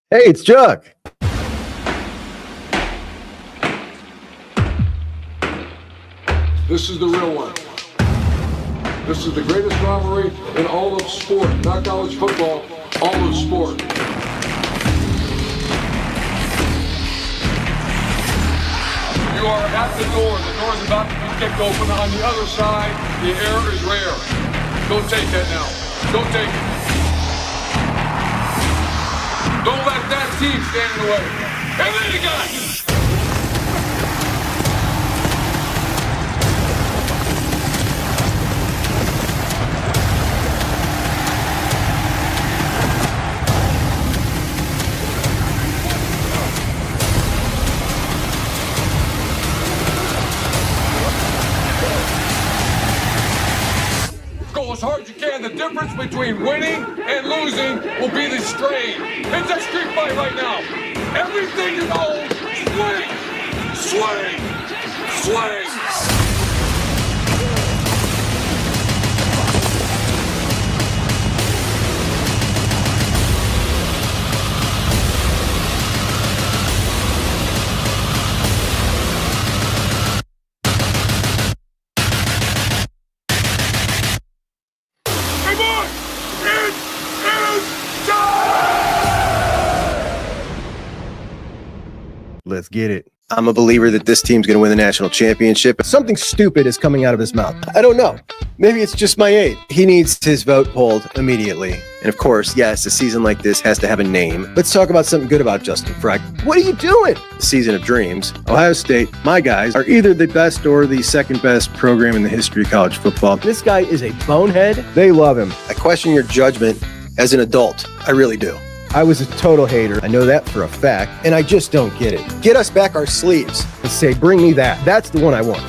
Hey, it's Chuck. This is the real one. This is the greatest rivalry in all of sport, not college football, all of sport. You are at the door. The door is about to be kicked open. On the other side, the air is rare. Don't take that now. Don't take it. Don't let that team stand in the way. And then you got it. Go as hard as you can. The difference between winning and losing will be the strain. It's a street fight right now. Everything is old. Swing, swing, swing. Let's get it. I'm a believer that this team's going to win the national championship. Something stupid is coming out of his mouth. I don't know. Maybe it's just my age. He needs his vote pulled immediately. And of course, yes, a season like this has to have a name. Let's talk about something good about Justin Freck. What are you doing? Season of dreams. Ohio State, my guys, are either the best or the second best program in the history of college football. This guy is a bonehead. They love him. I question your judgment as an adult. I really do. I was a total hater. I know that for a fact, and I just don't get it. Get us back our sleeves and say, bring me that. That's the one I want.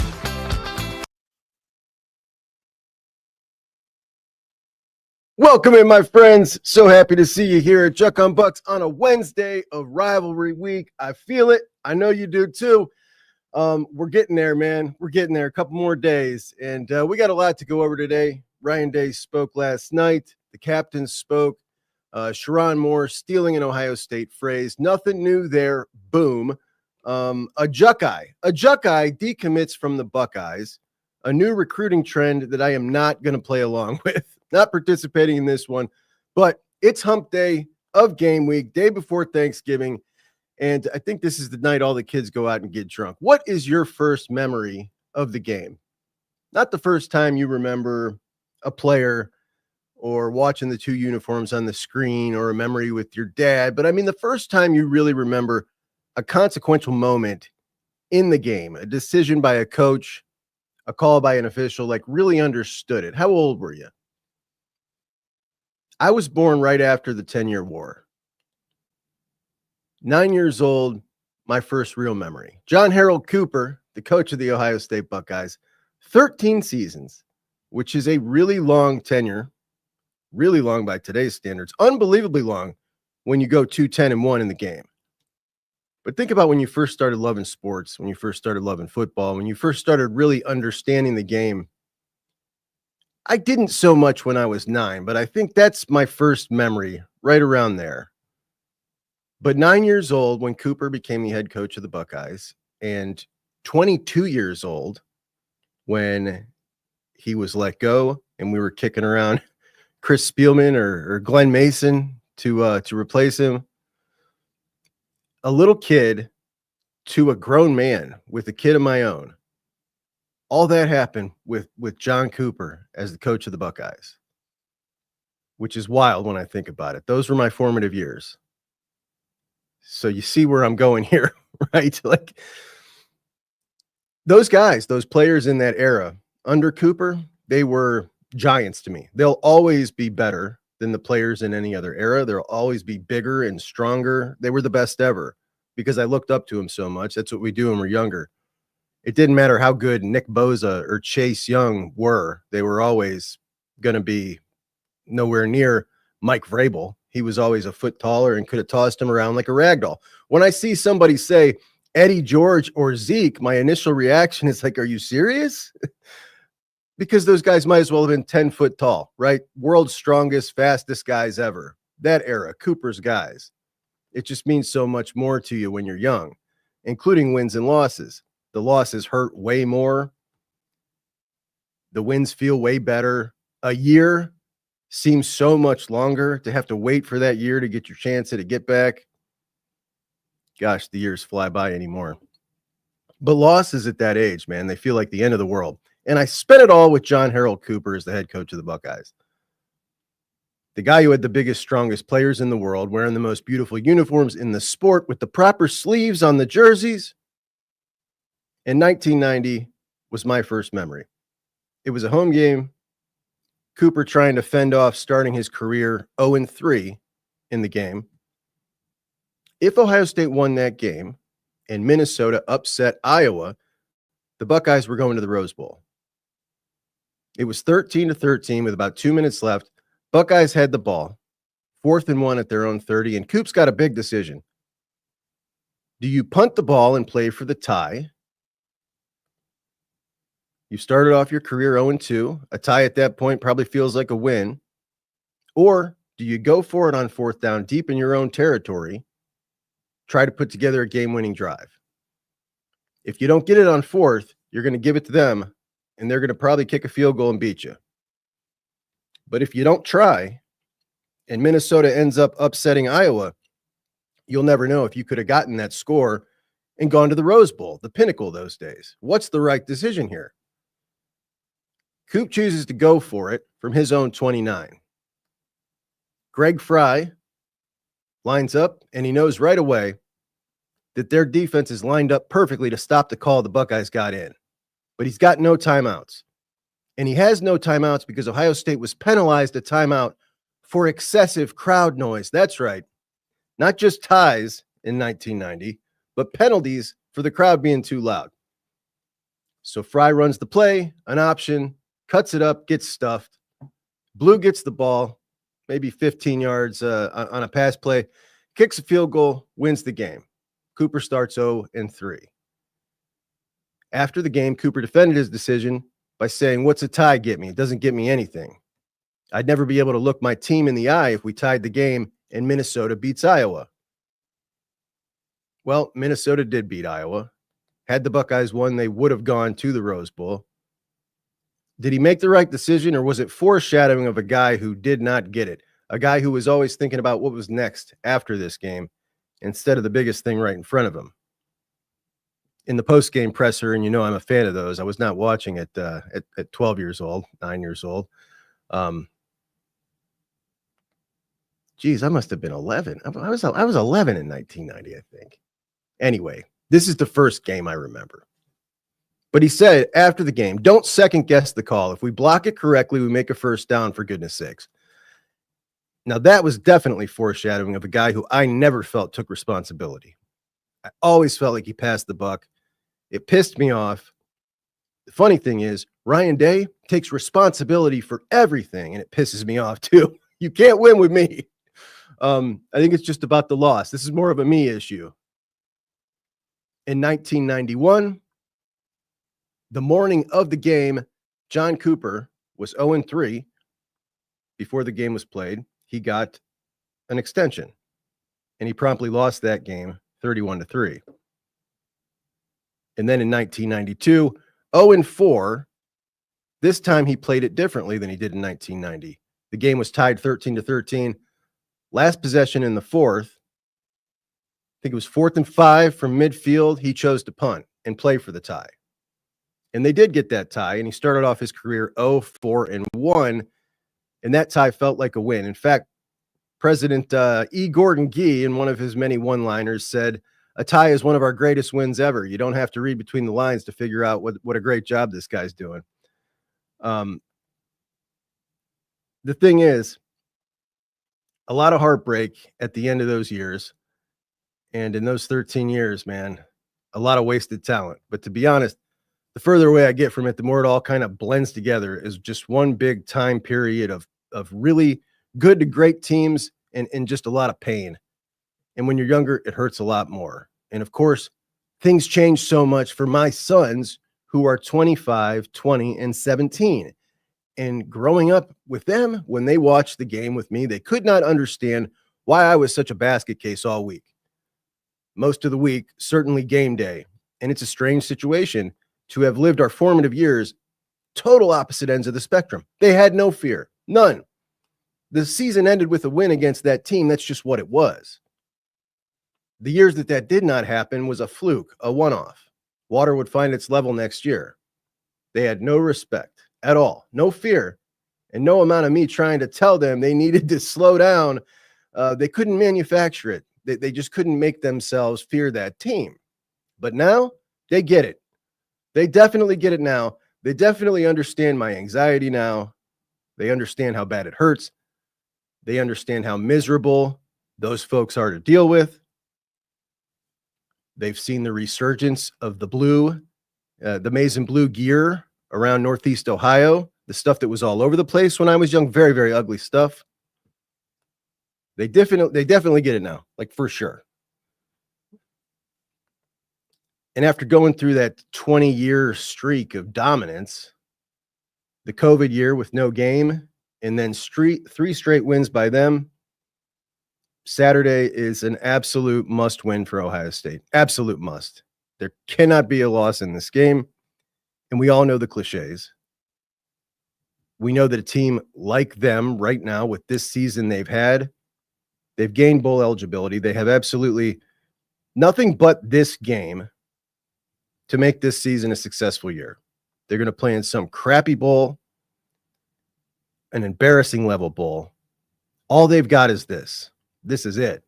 Welcome in, my friends. So happy to see you here at Chuck on Bucks on a Wednesday of Rivalry Week. I feel it. I know you do too. We're getting there, man. We're getting there. A couple more days, and we got a lot to go over today. Ryan Day spoke last night. The captains spoke. Sharon Moore stealing an Ohio State phrase. Nothing new there. Boom. A Juckeye decommits from the Buckeyes. A new recruiting trend that I am not going to play along with. Not participating in this one. But it's hump day of game week, day before Thanksgiving. And I think this is the night all the kids go out and get drunk. What is your first memory of the game? Not the first time you remember a player or watching the two uniforms on the screen or a memory with your dad. But I mean, the first time you really remember a consequential moment in the game, a decision by a coach, a call by an official, like really understood it. How old were you? I was born right after the 10-year war. 9 years old, my first real memory. John Harold Cooper, the coach of the Ohio State Buckeyes, 13 seasons, which is a really long tenure. Really long by today's standards, unbelievably long when you go 2-10-1 in the game. But think about when you first started loving sports, when you first started loving football, when you first started really understanding the game. I didn't so much when I was 9, but I think that's my first memory right around there. But 9 years old when Cooper became the head coach of the Buckeyes, and 22 years old when he was let go and we were kicking around Chris Spielman or Glenn Mason to replace him. A little kid to a grown man with a kid of my own. All that happened with John Cooper as the coach of the Buckeyes, which is wild when I think about it. Those were my formative years. So you see where I'm going here, right? Like those guys, those players in that era under Cooper, they were giants to me. They'll always be better than the players in any other era. They'll always be bigger and stronger. They were the best ever because I looked up to them so much. That's what we do when we're younger. It didn't matter how good Nick Bosa or Chase Young were. They were always going to be nowhere near Mike Vrabel. He was always a foot taller and could have tossed him around like a ragdoll. When I see somebody say Eddie George or Zeke, my initial reaction is like, are you serious? Because those guys might as well have been 10 foot tall, right? World's strongest, fastest guys ever. That era, Cooper's guys. It just means so much more to you when you're young, including wins and losses. The losses hurt way more. The wins feel way better. A year seems so much longer to have to wait for that year to get your chance at a get back. Gosh, the years fly by anymore. But losses at that age, man, they feel like the end of the world. And I spent it all with John Harold Cooper as the head coach of the Buckeyes. The guy who had the biggest, strongest players in the world, wearing the most beautiful uniforms in the sport with the proper sleeves on the jerseys. In 1990 was my first memory. It was a home game. Cooper trying to fend off starting his career 0-3 in the game. If Ohio State won that game and Minnesota upset Iowa, the Buckeyes were going to the Rose Bowl. It was 13-13 with about 2 minutes left. Buckeyes had the ball, 4th and 1 at their own 30, and Coop's got a big decision. Do you punt the ball and play for the tie? You started off your career 0-2. A tie at that point probably feels like a win. Or do you go for it on 4th down deep in your own territory, try to put together a game-winning drive? If you don't get it on 4th, you're going to give it to them, and they're going to probably kick a field goal and beat you. But if you don't try, and Minnesota ends up upsetting Iowa, you'll never know if you could have gotten that score and gone to the Rose Bowl, the pinnacle those days. What's the right decision here? Coop chooses to go for it from his own 29. Greg Fry lines up, and he knows right away that their defense is lined up perfectly to stop the call the Buckeyes got in. But he's got no timeouts. And he has no timeouts because Ohio State was penalized a timeout for excessive crowd noise. That's right. Not just ties in 1990, but penalties for the crowd being too loud. So Fry runs the play, an option, cuts it up, gets stuffed. Blue gets the ball, maybe 15 yards on a pass play, kicks a field goal, wins the game. Cooper starts 0-3. After the game, Cooper defended his decision by saying, "What's a tie get me? It doesn't get me anything. I'd never be able to look my team in the eye if we tied the game and Minnesota beats Iowa." Well, Minnesota did beat Iowa. Had the Buckeyes won, they would have gone to the Rose Bowl. Did he make the right decision, or was it foreshadowing of a guy who did not get it? A guy who was always thinking about what was next after this game instead of the biggest thing right in front of him? In the post-game presser, and you know I'm a fan of those, I was not watching it at 12 years old, 9 years old. Geez, I must have been 11. I was 11 in 1990, I think. Anyway, this is the first game I remember. But he said after the game, "Don't second-guess the call. If we block it correctly, we make a first down, for goodness sakes." Now, that was definitely foreshadowing of a guy who I never felt took responsibility. I always felt like he passed the buck. It pissed me off. The funny thing is, Ryan Day takes responsibility for everything, and it pisses me off too. You can't win with me. I think it's just about the loss. This is more of a me issue. In 1991, the morning of the game, John Cooper was 0-3 before the game was played. He got an extension, and he promptly lost that game 31-3. And then in 1992, 0-4. This time he played it differently than he did in 1990. The game was tied 13-13. Last possession in the 4th. I think it was 4th and 5 from midfield. He chose to punt and play for the tie. And they did get that tie, and he started off his career 0-4-1, and that tie felt like a win. In fact, President E. Gordon Gee, in one of his many one-liners, said, "A tie is one of our greatest wins ever. You don't have to read between the lines to figure out what a great job this guy's doing." The thing is, a lot of heartbreak at the end of those years. And in those 13 years, man, a lot of wasted talent. But to be honest, the further away I get from it, the more it all kind of blends together as just one big time period of really good to great teams and just a lot of pain. And when you're younger, it hurts a lot more. And of course, things change so much for my sons who are 25, 20, and 17. And growing up with them, when they watched the game with me, they could not understand why I was such a basket case all week. Most of the week, certainly game day. And it's a strange situation to have lived our formative years, total opposite ends of the spectrum. They had no fear, none. The season ended with a win against that team. That's just what it was. The years that did not happen was a fluke, a one-off. Water would find its level next year. They had no respect at all, no fear, and no amount of me trying to tell them they needed to slow down. They couldn't manufacture it. They just couldn't make themselves fear that team. But now they get it. They definitely get it now. They definitely understand my anxiety now. They understand how bad it hurts. They understand how miserable those folks are to deal with. They've seen the resurgence of the blue, the maize and blue gear around Northeast Ohio, the stuff that was all over the place when I was young, very, very ugly stuff. They definitely get it now, like for sure. And after going through that 20-year streak of dominance, the COVID year with no game, and then 3 straight wins by them, Saturday is an absolute must win for Ohio State. Absolute must. There cannot be a loss in this game. And we all know the cliches. We know that a team like them right now with this season they've had, they've gained bowl eligibility. They have absolutely nothing but this game to make this season a successful year. They're going to play in some crappy bowl, an embarrassing level bowl. All they've got is this. This is it.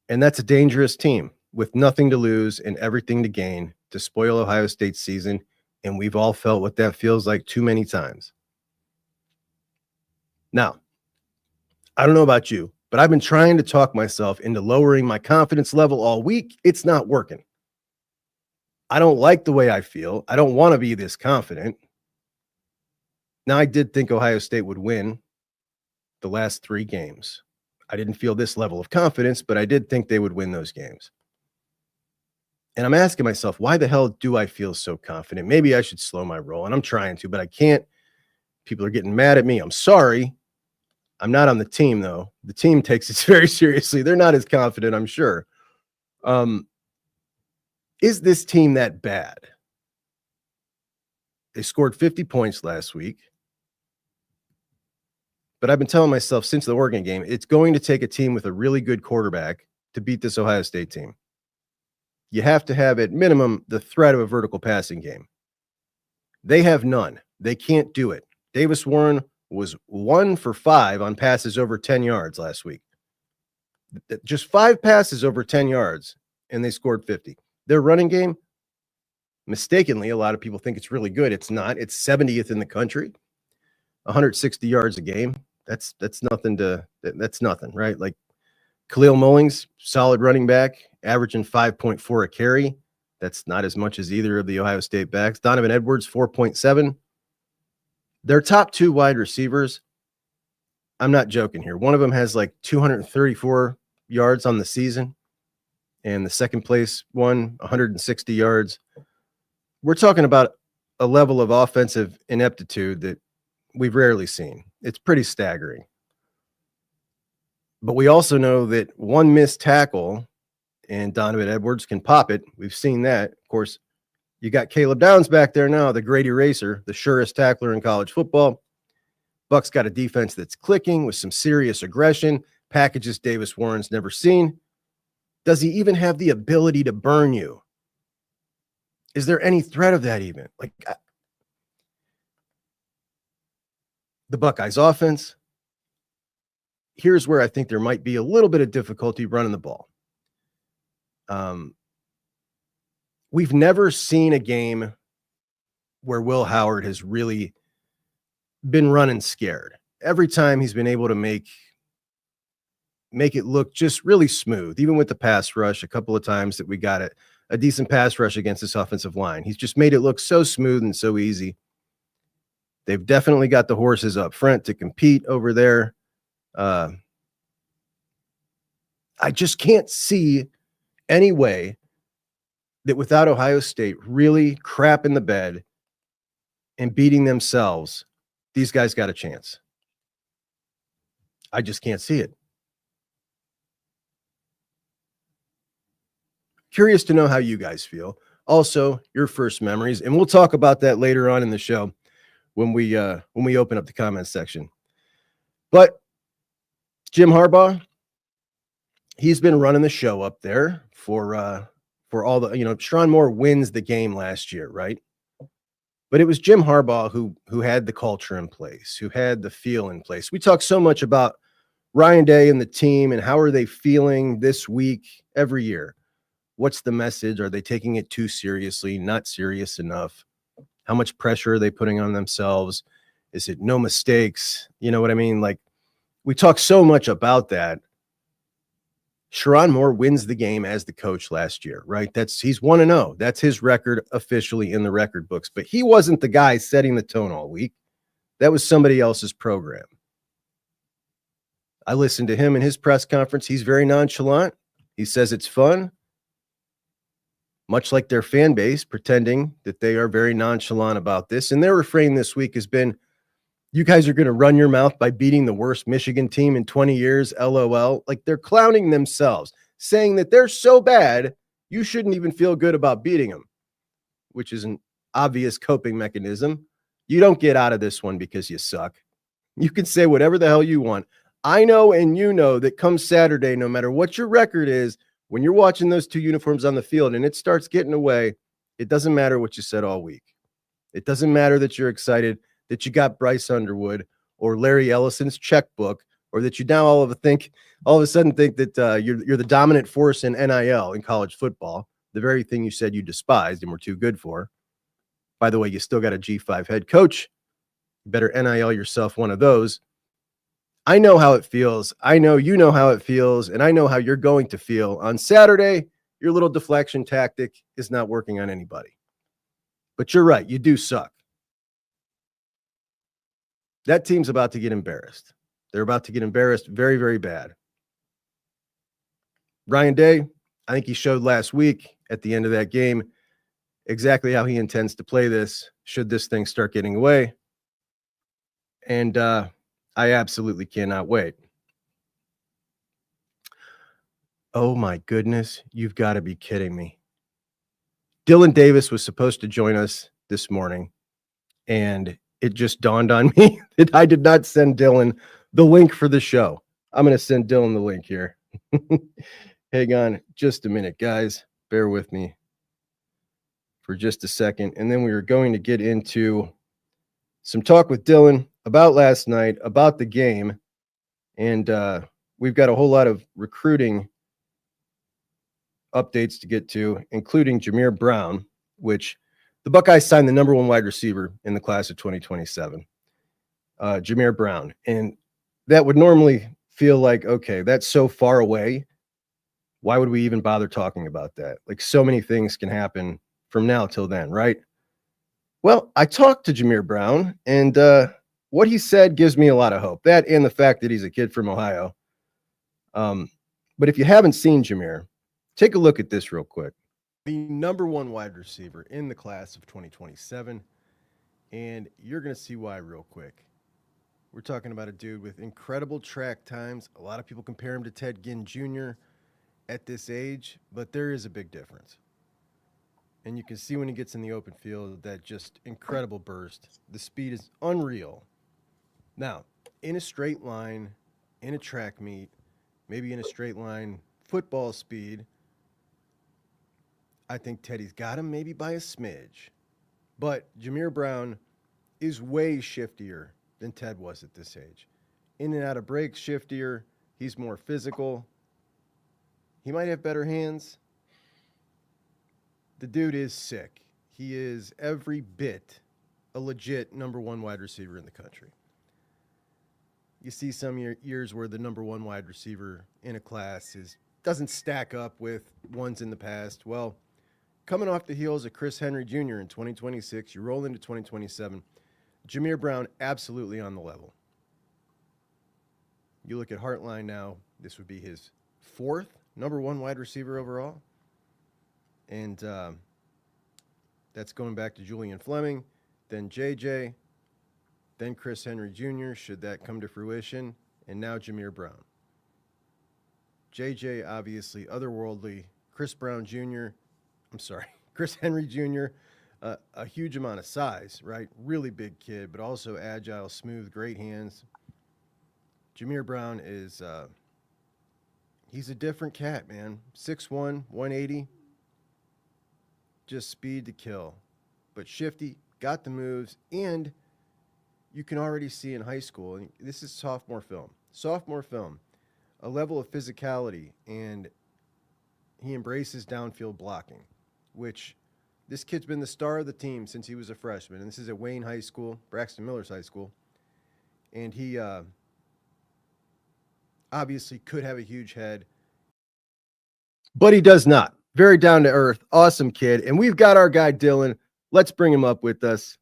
And that's a dangerous team with nothing to lose and everything to gain to spoil Ohio State's season. And we've all felt what that feels like too many times. Now, I don't know about you, but I've been trying to talk myself into lowering my confidence level all week. It's not working. I don't like the way I feel. I don't want to be this confident. Now, I did think Ohio State would win the last 3 games. I didn't feel this level of confidence, but I did think they would win those games. And I'm asking myself, why the hell do I feel so confident? Maybe I should slow my roll, and I'm trying to, but I can't. People are getting mad at me. I'm sorry. I'm not on the team, though. The team takes it very seriously. They're not as confident, I'm sure. Is this team that bad? They scored 50 points last week. But I've been telling myself since the Oregon game, it's going to take a team with a really good quarterback to beat this Ohio State team. You have to have, at minimum, the threat of a vertical passing game. They have none. They can't do it. Davis Warren was 1 for 5 on passes over 10 yards last week. Just 5 passes over 10 yards, and they scored 50. Their running game, mistakenly, a lot of people think it's really good. It's not. It's 70th in the country, 160 yards a game. That's nothing, right? Like Khalil Mullings, solid running back, averaging 5.4 a carry. That's not as much as either of the Ohio State backs. Donovan Edwards, 4.7. Their top 2 wide receivers, I'm not joking here. One of them has like 234 yards on the season, and the second place one, 160 yards. We're talking about a level of offensive ineptitude that we've rarely seen. It's pretty staggering. But we also know that one missed tackle and Donovan Edwards can pop it. We've seen that. Of course, you got Caleb Downs back there now, the great eraser, the surest tackler in college football. Buck's got a defense that's clicking with some serious aggression, packages Davis Warren's never seen. Does he even have the ability to burn you? Is there any threat of that even? Like the Buckeyes offense, here's where I think there might be a little bit of difficulty running the ball. We've never seen a game where Will Howard has really been running scared. Every time he's been able to make it look just really smooth, even with the pass rush, a couple of times that we got a decent pass rush against this offensive line. He's just made it look so smooth and so easy. They've definitely got the horses up front to compete over there. I just can't see any way that without Ohio State really crap in the bed and beating themselves, these guys got a chance. I just can't see it. Curious to know how you guys feel. Also, your first memories, and we'll talk about that later on in the show when we open up the comments section. But Jim Harbaugh, he's been running the show up there for all the, Sherrone Moore wins the game last year, right? But it was Jim Harbaugh who had the culture in place, who had the feel in place. We talk so much about Ryan Day and the team and how are they feeling this week every year. What's the message? Are they taking it too seriously? Not serious enough? How much pressure are they putting on themselves? Is it no mistakes? You know what I mean? Like, we talk so much about that. Sherrone Moore wins the game as the coach last year, right? He's 1-0. That's his record officially in the record books. But he wasn't the guy setting the tone all week. That was somebody else's program. I listened to him in his press conference. He's very nonchalant. He says it's fun, much like their fan base, pretending that they are very nonchalant about this. And their refrain this week has been, you guys are going to run your mouth by beating the worst Michigan team in 20 years, LOL. Like, they're clowning themselves, saying that they're so bad, you shouldn't even feel good about beating them, which is an obvious coping mechanism. You don't get out of this one because you suck. You can say whatever the hell you want. I know and you know that come Saturday, no matter what your record is, when you're watching those two uniforms on the field and it starts getting away, it doesn't matter what you said all week. It doesn't matter that you're excited that you got Bryce Underwood or Larry Ellison's checkbook, or that you now all of a sudden think that you're the dominant force in NIL in college football, the very thing you said you despised and were too good for. By the way, you still got a G5 head coach. You better NIL yourself one of those. I know how it feels. I know you know how it feels, and I know how you're going to feel on Saturday. Your little deflection tactic is not working on anybody. But you're right. You do suck. That team's about to get embarrassed. They're about to get embarrassed very, very bad. Ryan Day, I think he showed last week at the end of that game exactly how he intends to play this should this thing start getting away. And I absolutely cannot wait. Oh my goodness, you've got to be kidding me. Dillon Davis was supposed to join us this morning, and it just dawned on me that I did not send Dillon the link for the show. I'm going to send Dillon the link here. Hang on just a minute, guys. Bear with me for just a second. And then we are going to get into some talk with Dillon about last night, about the game. And we've got a whole lot of recruiting updates to get to, including Jameer Brown, which the Buckeyes signed the number one wide receiver in the class of 2027, Jameer Brown. And that would normally feel like, okay, that's so far away. Why would we even bother talking about that? Like, so many things can happen from now till then, right? Well, I talked to Jameer Brown, and what he said gives me a lot of hope. That and the fact that he's a kid from Ohio. But if you haven't seen Jameer, take a look at this real quick. The number one wide receiver in the class of 2027, and you're going to see why real quick. We're talking about a dude with incredible track times. A lot of people compare him to Ted Ginn Jr. at this age, but there is a big difference. And you can see when he gets in the open field that just incredible burst. The speed is unreal. Now, in a straight line, in a track meet, maybe in a straight line football speed, I think Teddy's got him maybe by a smidge. But Jameer Brown is way shiftier than Ted was at this age. In and out of breaks, shiftier. He's more physical. He might have better hands. The dude is sick. He is every bit a legit number one wide receiver in the country. You see some years where the number one wide receiver in a class doesn't stack up with ones in the past. Well, coming off the heels of Chris Henry Jr. in 2026, you roll into 2027. Jameer Brown, absolutely on the level. You look at Heartline now, this would be his fourth number one wide receiver overall. And that's going back to Julian Fleming, then JJ, then Chris Henry Jr., should that come to fruition, and now Jameer Brown. JJ, obviously, otherworldly. Chris Henry Jr., a huge amount of size, right? Really big kid, but also agile, smooth, great hands. Jameer Brown is he's a different cat, man. 6'1", 180. Just speed to kill. But shifty, got the moves, and you can already see in high school, and this is sophomore film, a level of physicality, and he embraces downfield blocking, which this kid's been the star of the team since he was a freshman. And this is at Wayne High School, Braxton Miller's high school. And he obviously could have a huge head, but he does not. Very down to earth, awesome kid. And we've got our guy, Dillon. Let's bring him up with us.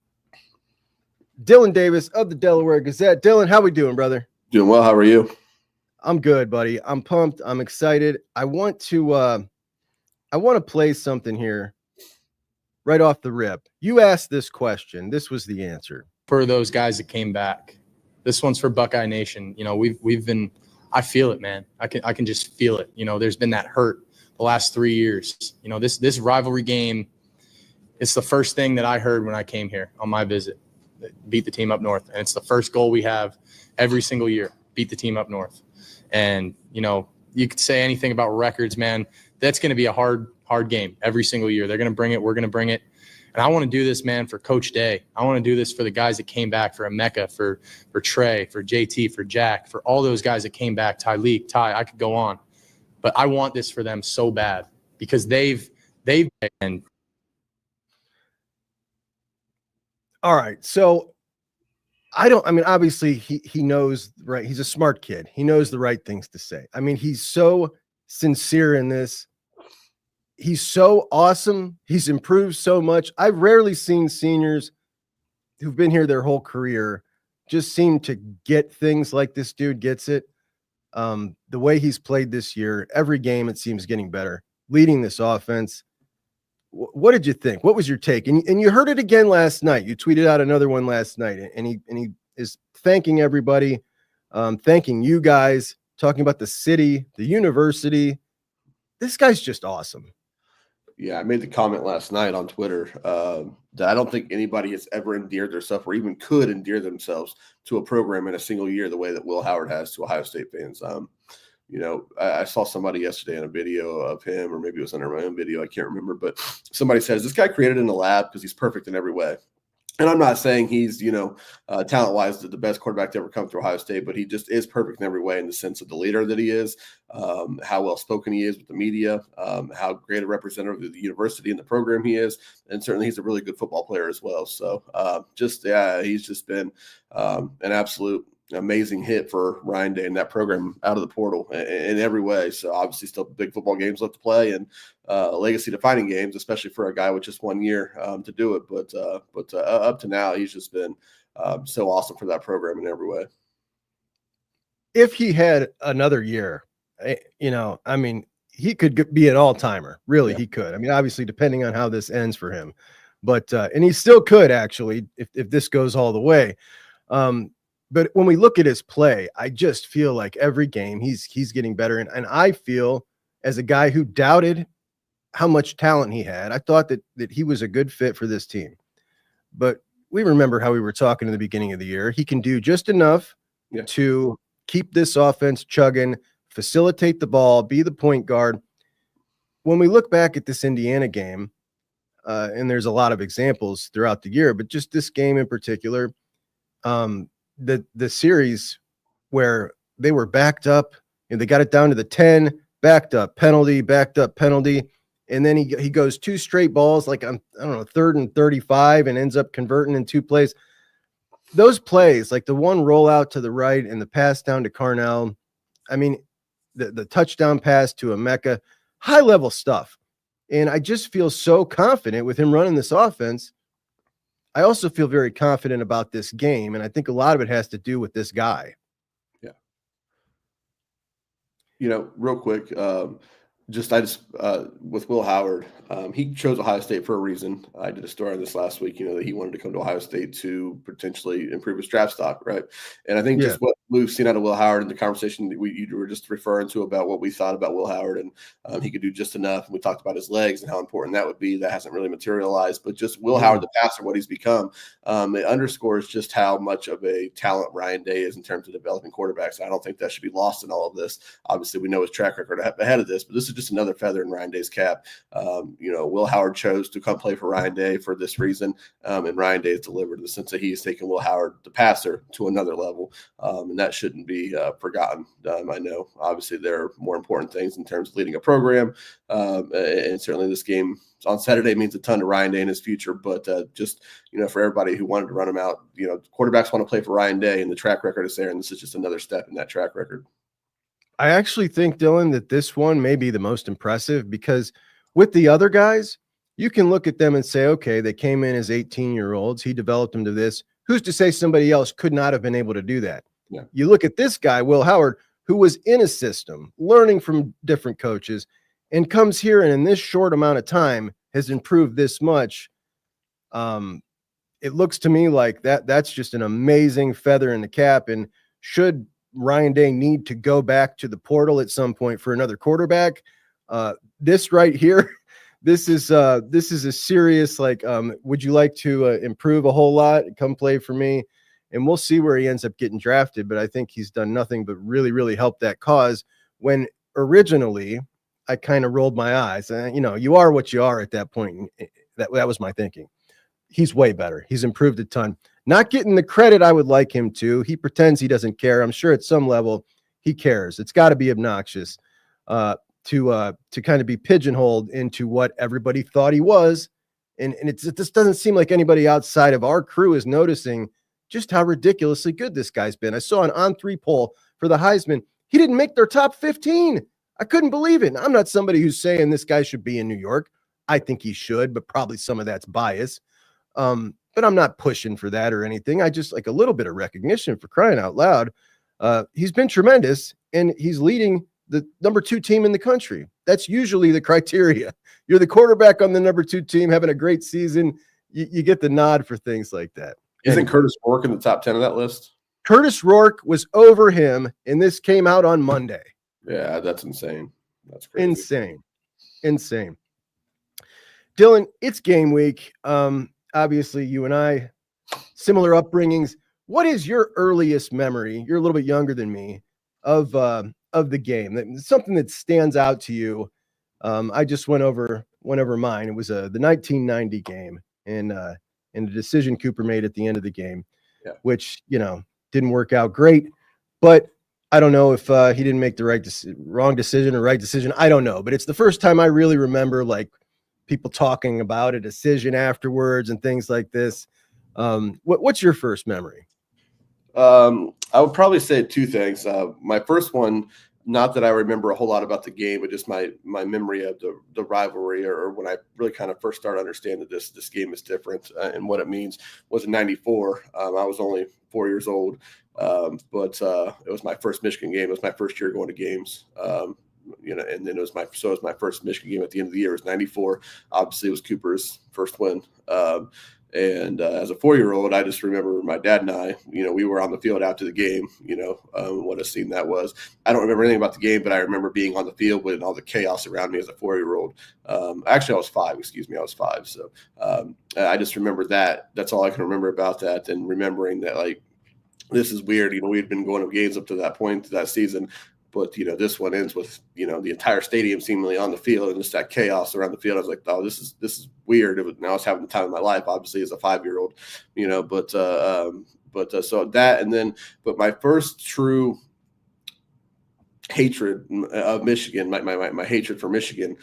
Dillon Davis of the Delaware Gazette. Dillon, how we doing, brother? Doing well. How are you? I'm good, buddy. I'm pumped. I'm excited. I want to play something here right off the rip. You asked this question. This was the answer. For those guys that came back, this one's for Buckeye Nation. You know, we've been, I feel it, man. I can just feel it. You know, there's been that hurt the last 3 years. You know, this rivalry game, it's the first thing that I heard when I came here on my visit. Beat the team up north. And it's the first goal we have every single year. Beat the team up north. And, you know, you could say anything about records, man. That's going to be a hard game every single year. They're going to bring it. We're going to bring it. And I want to do this, man, for Coach Day. I want to do this for the guys that came back, for Emeka, for Trey, for JT, for Jack, for all those guys that came back, Tyleek, Ty, I could go on. But I want this for them so bad because they've been. All right. So obviously he knows, right? He's a smart kid. He knows the right things to say. I mean, he's so sincere in this. He's so awesome. He's improved so much. I've rarely seen seniors who've been here their whole career just seem to get things like this dude gets it. The way he's played this year, every game it seems getting better, leading this offense. What did you think? What was your take? And you heard it again last night. You tweeted out another one last night, and he is thanking everybody, thanking you guys, talking about the city, the university. This guy's just awesome. Yeah, I made the comment last night on Twitter that I don't think anybody has ever endeared themselves or even could endear themselves to a program in a single year the way that Will Howard has to Ohio State fans. You know, I saw somebody yesterday in a video of him, or maybe it was under my own video, I can't remember, but somebody says this guy created in the lab because he's perfect in every way. And I'm not saying he's, talent-wise the best quarterback to ever come through Ohio State, but he just is perfect in every way in the sense of the leader that he is, how well-spoken he is with the media, how great a representative of the university and the program he is, and certainly he's a really good football player as well. So, he's just been an absolute amazing hit for Ryan Day and that program out of the portal in every way. So obviously still big football games left to play and legacy defining games, especially for a guy with just 1 year to do it. But up to now, he's just been so awesome for that program in every way. If he had another year, he could be an all-timer. Really, yeah. He could. I mean, obviously, depending on how this ends for him. But and he still could, actually, if this goes all the way. But when we look at his play, I just feel like every game he's getting better. And I feel, as a guy who doubted how much talent he had, I thought that he was a good fit for this team. But we remember how we were talking in the beginning of the year. He can do just enough to keep this offense chugging, facilitate the ball, be the point guard. When we look back at this Indiana game, and there's a lot of examples throughout the year, but just this game in particular, the series where they were backed up and they got it down to the 10, backed up penalty, and then he goes two straight balls, like on, I don't know, 3rd and 35, and ends up converting in 2 plays. Those plays, like the one rollout to the right and the pass down to Carnell, I mean, the touchdown pass to Emeka, high level stuff. And I just feel so confident with him running this offense. I also feel very confident about this game, and I think a lot of it has to do with this guy. Yeah. Real quick, With Will Howard, he chose Ohio State for a reason. I did a story on this last week, that he wanted to come to Ohio State to potentially improve his draft stock, right? And I think just what we've seen out of Will Howard in the conversation that you were just referring to about what we thought about Will Howard, and he could do just enough. And we talked about his legs and how important that would be. That hasn't really materialized, but just Will Howard, the passer, what he's become, it underscores just how much of a talent Ryan Day is in terms of developing quarterbacks. I don't think that should be lost in all of this. Obviously, we know his track record ahead of this, but this is just another feather in Ryan Day's cap. Will Howard chose to come play for Ryan Day for this reason, and Ryan Day has delivered in the sense that he has taken Will Howard, the passer, to another level, and that shouldn't be forgotten. I know, obviously, there are more important things in terms of leading a program, and certainly this game on Saturday means a ton to Ryan Day in his future, but just for everybody who wanted to run him out, quarterbacks want to play for Ryan Day, and the track record is there, and this is just another step in that track record. I actually think, Dylan, that this one may be the most impressive because with the other guys, you can look at them and say, okay, they came in as 18-year-olds. He developed them to this. Who's to say somebody else could not have been able to do that? Yeah. You look at this guy, Will Howard, who was in a system, learning from different coaches, and comes here and in this short amount of time has improved this much. It looks to me like that's just an amazing feather in the cap. And should Ryan Day need to go back to the portal at some point for another quarterback, this right here, this is a serious, would you like to improve a whole lot? Come play for me. And we'll see where he ends up getting drafted. But I think he's done nothing but really, really help that cause when originally I kind of rolled my eyes. You are what you are at that point. That was my thinking. He's way better. He's improved a ton. Not getting the credit I would like him to. He pretends he doesn't care. I'm sure at some level he cares. It's got to be obnoxious to kind of be pigeonholed into what everybody thought he was. And it just doesn't seem like anybody outside of our crew is noticing just how ridiculously good this guy's been. I saw an On3 poll for the Heisman. He didn't make their top 15. I couldn't believe it. And I'm not somebody who's saying this guy should be in New York. I think he should, but probably some of that's bias. But I'm not pushing for that or anything. I just like a little bit of recognition, for crying out loud. He's been tremendous, and he's leading the number 2 team in the country. That's usually the criteria. You're the quarterback on the number 2 team, having a great season. You get the nod for things like that. Isn't Curtis Rourke in the top 10 of that list? Curtis Rourke was over him, and this came out on Monday. Yeah, that's insane. That's crazy. Insane. Dylan, it's game week. Obviously, you and I, similar upbringings. What is your earliest memory? You're a little bit younger than me of the game. Something that stands out to you. I just went over mine. It was the 1990 game, and the decision Cooper made at the end of the game, which didn't work out great. But I don't know if he didn't make the wrong decision or right decision. I don't know, but it's the first time I really remember people talking about a decision afterwards and things like this. What's your first memory? I would probably say 2 things. My first one, not that I remember a whole lot about the game, but just my memory of the rivalry, or when I really kind of first started understanding that this game is different and what it means, was in '94. I was only 4 years old, but it was my first Michigan game. It was my first year going to games. And then it was my first Michigan game at the end of the year. It was '94. Obviously, it was Cooper's first win. And as a 4-year-old, I just remember my dad and I, we were on the field after the game, what a scene that was. I don't remember anything about the game, but I remember being on the field with all the chaos around me as a 4-year-old. Actually, I was 5. I was 5. So I just remember that. That's all I can remember about that, and remembering that, this is weird. We had been going to games up to that point that season. But, this one ends with, the entire stadium seemingly on the field and just that chaos around the field. I was like, oh, this is weird. Now I was having the time of my life, obviously, as a 5-year-old, so that, and then, but my first true hatred of Michigan, my hatred for Michigan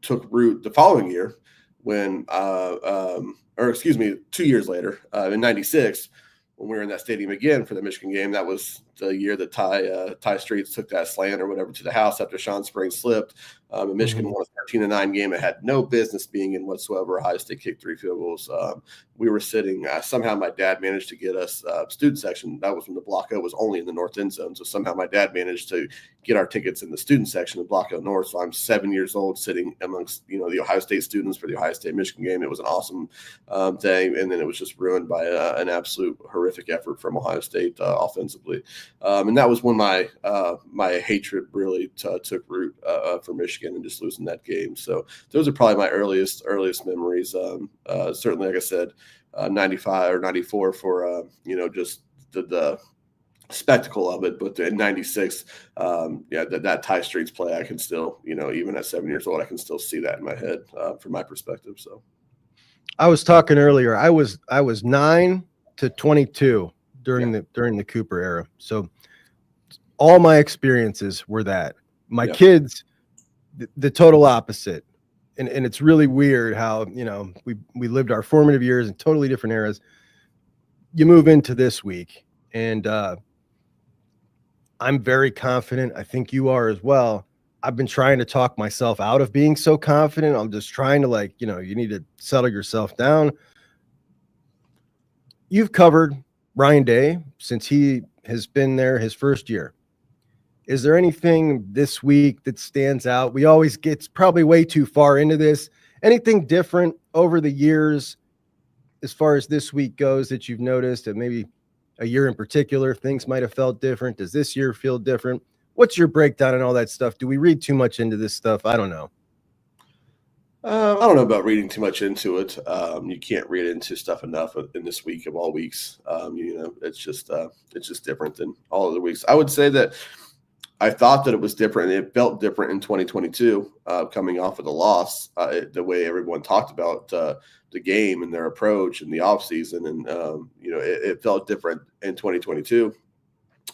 took root the following year when, 2 years later, in '96, when we were in that stadium again for the Michigan game. That was the year that Ty Streets took that slant or whatever to the house after Sean Springs slipped. And Michigan won a 13-9 game. It had no business being in whatsoever. Ohio State kicked 3 field goals. We were sitting. Somehow my dad managed to get us student section. That was when the Block O was only in the north end zone. So somehow my dad managed to get our tickets in the student section of Block O North. So I'm 7 years old sitting amongst, the Ohio State students for the Ohio State Michigan game. It was an awesome day. And then it was just ruined by an absolute horrific effort from Ohio State offensively. And that was when my hatred really took root for Michigan and just losing that game. So those are probably my earliest memories. Certainly, like I said, 95 or 94 for just the spectacle of it. But in 96, that Ty Streets play, I can still, even at 7 years old, I can still see that in my head from my perspective. So I was talking earlier. I was 9 to 22 during the Cooper era. So all my experiences were that. My kids, the total opposite. And it's really weird how, we lived our formative years in totally different eras. You move into this week, and I'm very confident. I think you are as well. I've been trying to talk myself out of being so confident. I'm just trying to you need to settle yourself down. You've covered Ryan Day since he has been there his first year. Is there anything this week that stands out? We always get probably way too far into this. Anything different over the years as far as this week goes that you've noticed, that maybe a year in particular, things might have felt different? Does this year feel different? What's your breakdown and all that stuff? Do we read too much into this stuff? I don't know. I don't know about reading too much into it. You can't read into stuff enough in this week of all weeks. It's just different than all other weeks. I would say that I thought that it was different. It felt different in 2022, coming off of the loss, the way everyone talked about the game and their approach and the offseason. And, it felt different in 2022.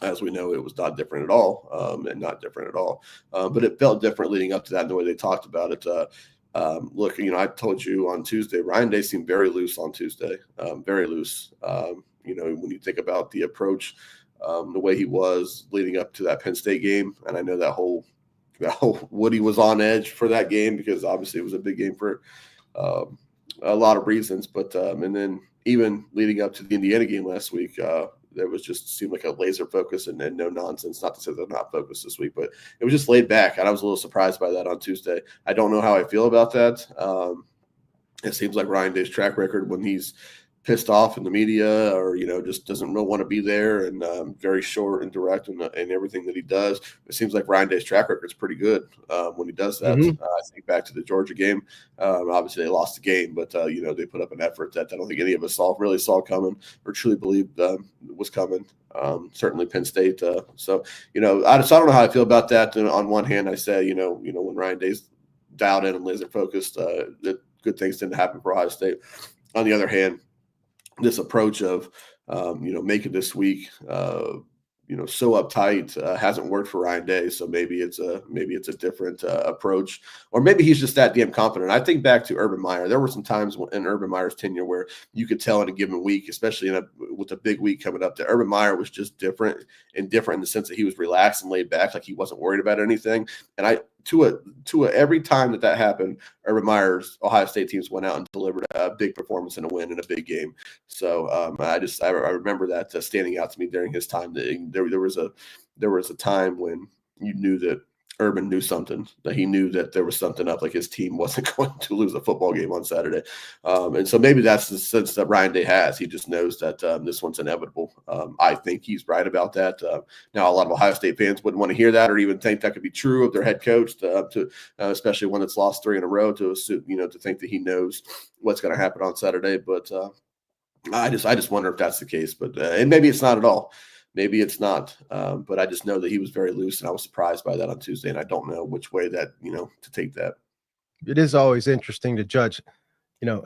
As we know, it was not different at all, and not different at all. But it felt different leading up to that and the way they talked about it. Look, I told you on Tuesday, Ryan Day seemed very loose on Tuesday, very loose. When you think about the approach, the way he was leading up to that Penn State game. And I know that whole Woody was on edge for that game because obviously it was a big game for a lot of reasons. But and then even leading up to the Indiana game last week, there was just seemed like a laser focus and no nonsense. Not to say they're not focused this week, but it was just laid back. And I was a little surprised by that on Tuesday. I don't know how I feel about that. It seems like Ryan Day's track record when he's pissed off in the media or, just doesn't really want to be there and very short and direct in everything that he does. It seems like Ryan Day's track record is pretty good when he does that. I think back to the Georgia game. Obviously, they lost the game, but, they put up an effort that I don't think any of us really saw coming or truly believed was coming. Certainly Penn State. So I don't know how I feel about that. And on one hand, I say, when Ryan Day's dialed in and laser focused, that good things didn't happen for Ohio State. On the other hand, this approach of, making this week, so uptight hasn't worked for Ryan Day. So maybe it's a different approach, or maybe he's just that damn confident. I think back to Urban Meyer. There were some times in Urban Meyer's tenure where you could tell in a given week, especially with a big week coming up, that Urban Meyer was just different in the sense that he was relaxed and laid back, like he wasn't worried about anything. And every time that happened, Urban Meyer's Ohio State teams went out and delivered a big performance and a win in a big game. So I remember that standing out to me during his time. There was a time when you knew that Urban knew something, that he knew that there was something up, like his team wasn't going to lose a football game on Saturday. And so maybe that's the sense that Ryan Day has. He just knows that this one's inevitable. I think he's right about that. Now, a lot of Ohio State fans wouldn't want to hear that or even think that could be true of their head coach, especially one that's lost 3 in a row, to think that he knows what's going to happen on Saturday. But I just wonder if that's the case. But and maybe it's not at all. Maybe it's not, but I just know that he was very loose, and I was surprised by that on Tuesday, and I don't know which way that, to take that. It is always interesting to judge,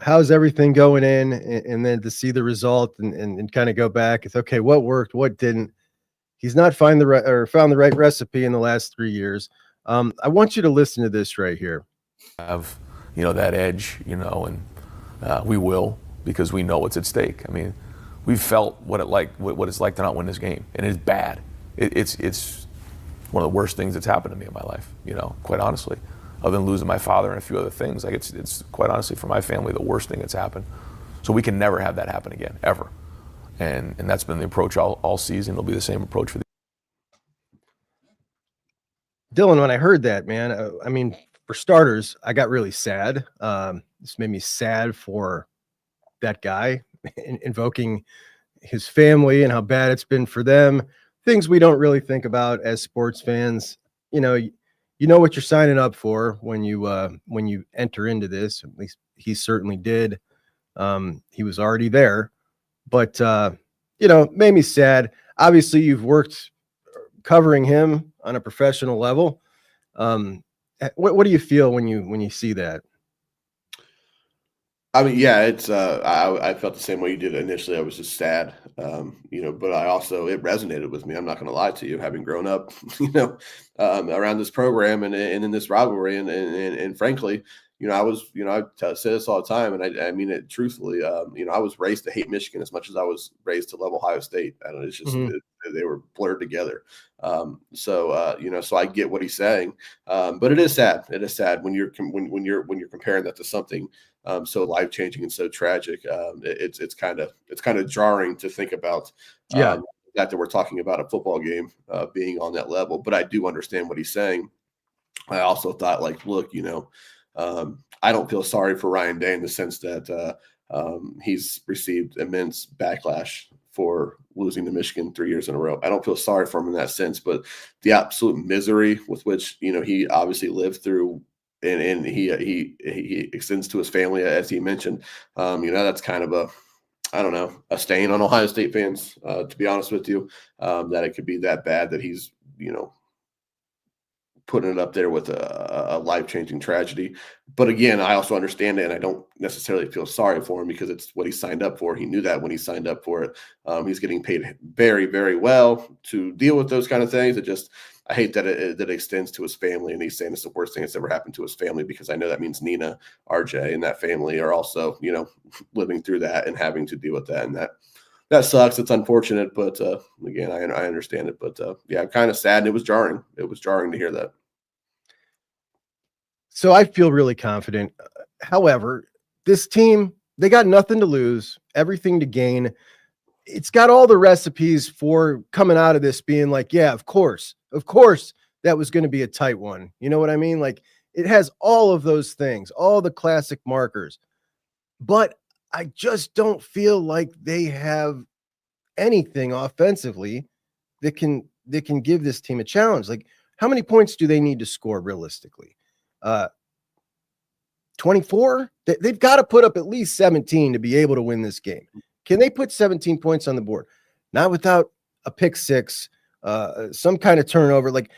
how's everything going in, and then to see the result and kind of go back. It's okay, what worked, what didn't. He's not found the right recipe in the last 3 years. I want you to listen to this right here. Have, that edge, and we will, because we know what's at stake. I mean, we've felt what it's like to not win this game, and it's bad. It's one of the worst things that's happened to me in my life, quite honestly. Other than losing my father and a few other things, like it's quite honestly for my family the worst thing that's happened. So we can never have that happen again, ever. And that's been the approach all season. It'll be the same approach for the Dillon, when I heard that, man, I mean, for starters, I got really sad. This made me sad for that guy, invoking his family and how bad it's been for them. Things we don't really think about as sports fans. You know what you're signing up for when you enter into this. At least he certainly did. He was already there, but made me sad. Obviously, you've worked covering him on a professional level. What do you feel when you see that? I mean, yeah, it's I felt the same way you did initially. I was just sad, but I also, it resonated with me. I'm not going to lie to you, having grown up, around this program and in this rivalry, and frankly, I was, I say this all the time, and I mean it truthfully. I was raised to hate Michigan as much as I was raised to love Ohio State. I don't know, it's just they were blurred together. So I get what he's saying, but it is sad. It is sad when you're comparing that to something so life changing and so tragic. It's kind of jarring to think about. That we're talking about a football game being on that level, but I do understand what he's saying. I also thought, like, look, I don't feel sorry for Ryan Day in the sense that he's received immense backlash for losing to Michigan 3 years in a row. I don't feel sorry for him in that sense, but the absolute misery with which, he obviously lived through and he extends to his family, as he mentioned, that's kind of a stain on Ohio State fans, to be honest with you, that it could be that bad that he's, putting it up there with a life-changing tragedy. But again, I also understand it, and I don't necessarily feel sorry for him because it's what he signed up for. He knew that when he signed up for it. He's getting paid very, very well to deal with those kind of things. I hate that it extends to his family, and he's saying it's the worst thing that's ever happened to his family, because I know that means Nina, RJ, and that family are also, living through that and having to deal with that. And that sucks. It's unfortunate, but again, I understand it. But yeah, I'm kind of sad, and it was jarring. It was jarring to hear that. So I feel really confident. However, this team, they got nothing to lose, everything to gain. It's got all the recipes for coming out of this being like, yeah, of course, that was going to be a tight one. You know what I mean? Like, it has all of those things, all the classic markers. But I just don't feel like they have anything offensively that can give this team a challenge. Like, how many points do they need to score realistically? 24? They've got to put up at least 17 to be able to win this game. Can they put 17 points on the board? Not without a pick six, some kind of turnover. Like,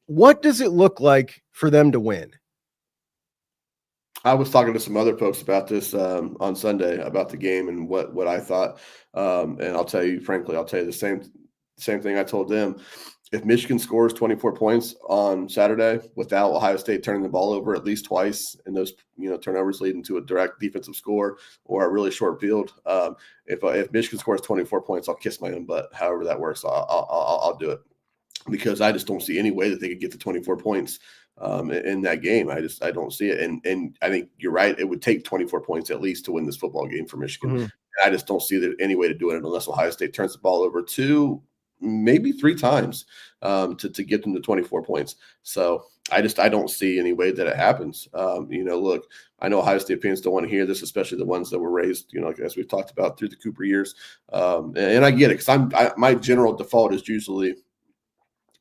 what does it look like for them to win? I was talking to some other folks about this on Sunday about the game and what I thought. And I'll tell you, frankly, the same thing I told them. If Michigan scores 24 points on Saturday without Ohio State turning the ball over at least twice, and those turnovers leading to a direct defensive score or a really short field, if Michigan scores 24 points, I'll kiss my own butt. However that works, I'll do it, because I just don't see any way that they could get to 24 points in that game. I don't see it, and I think you're right. It would take 24 points at least to win this football game for Michigan. Mm-hmm. I just don't see that any way to do it unless Ohio State turns the ball over 2, maybe 3 times to get them to 24 points. So I don't see any way that it happens. Look, I know Ohio State fans don't want to hear this, especially the ones that were raised, as we've talked about through the Cooper years. And I get it, because my general default is usually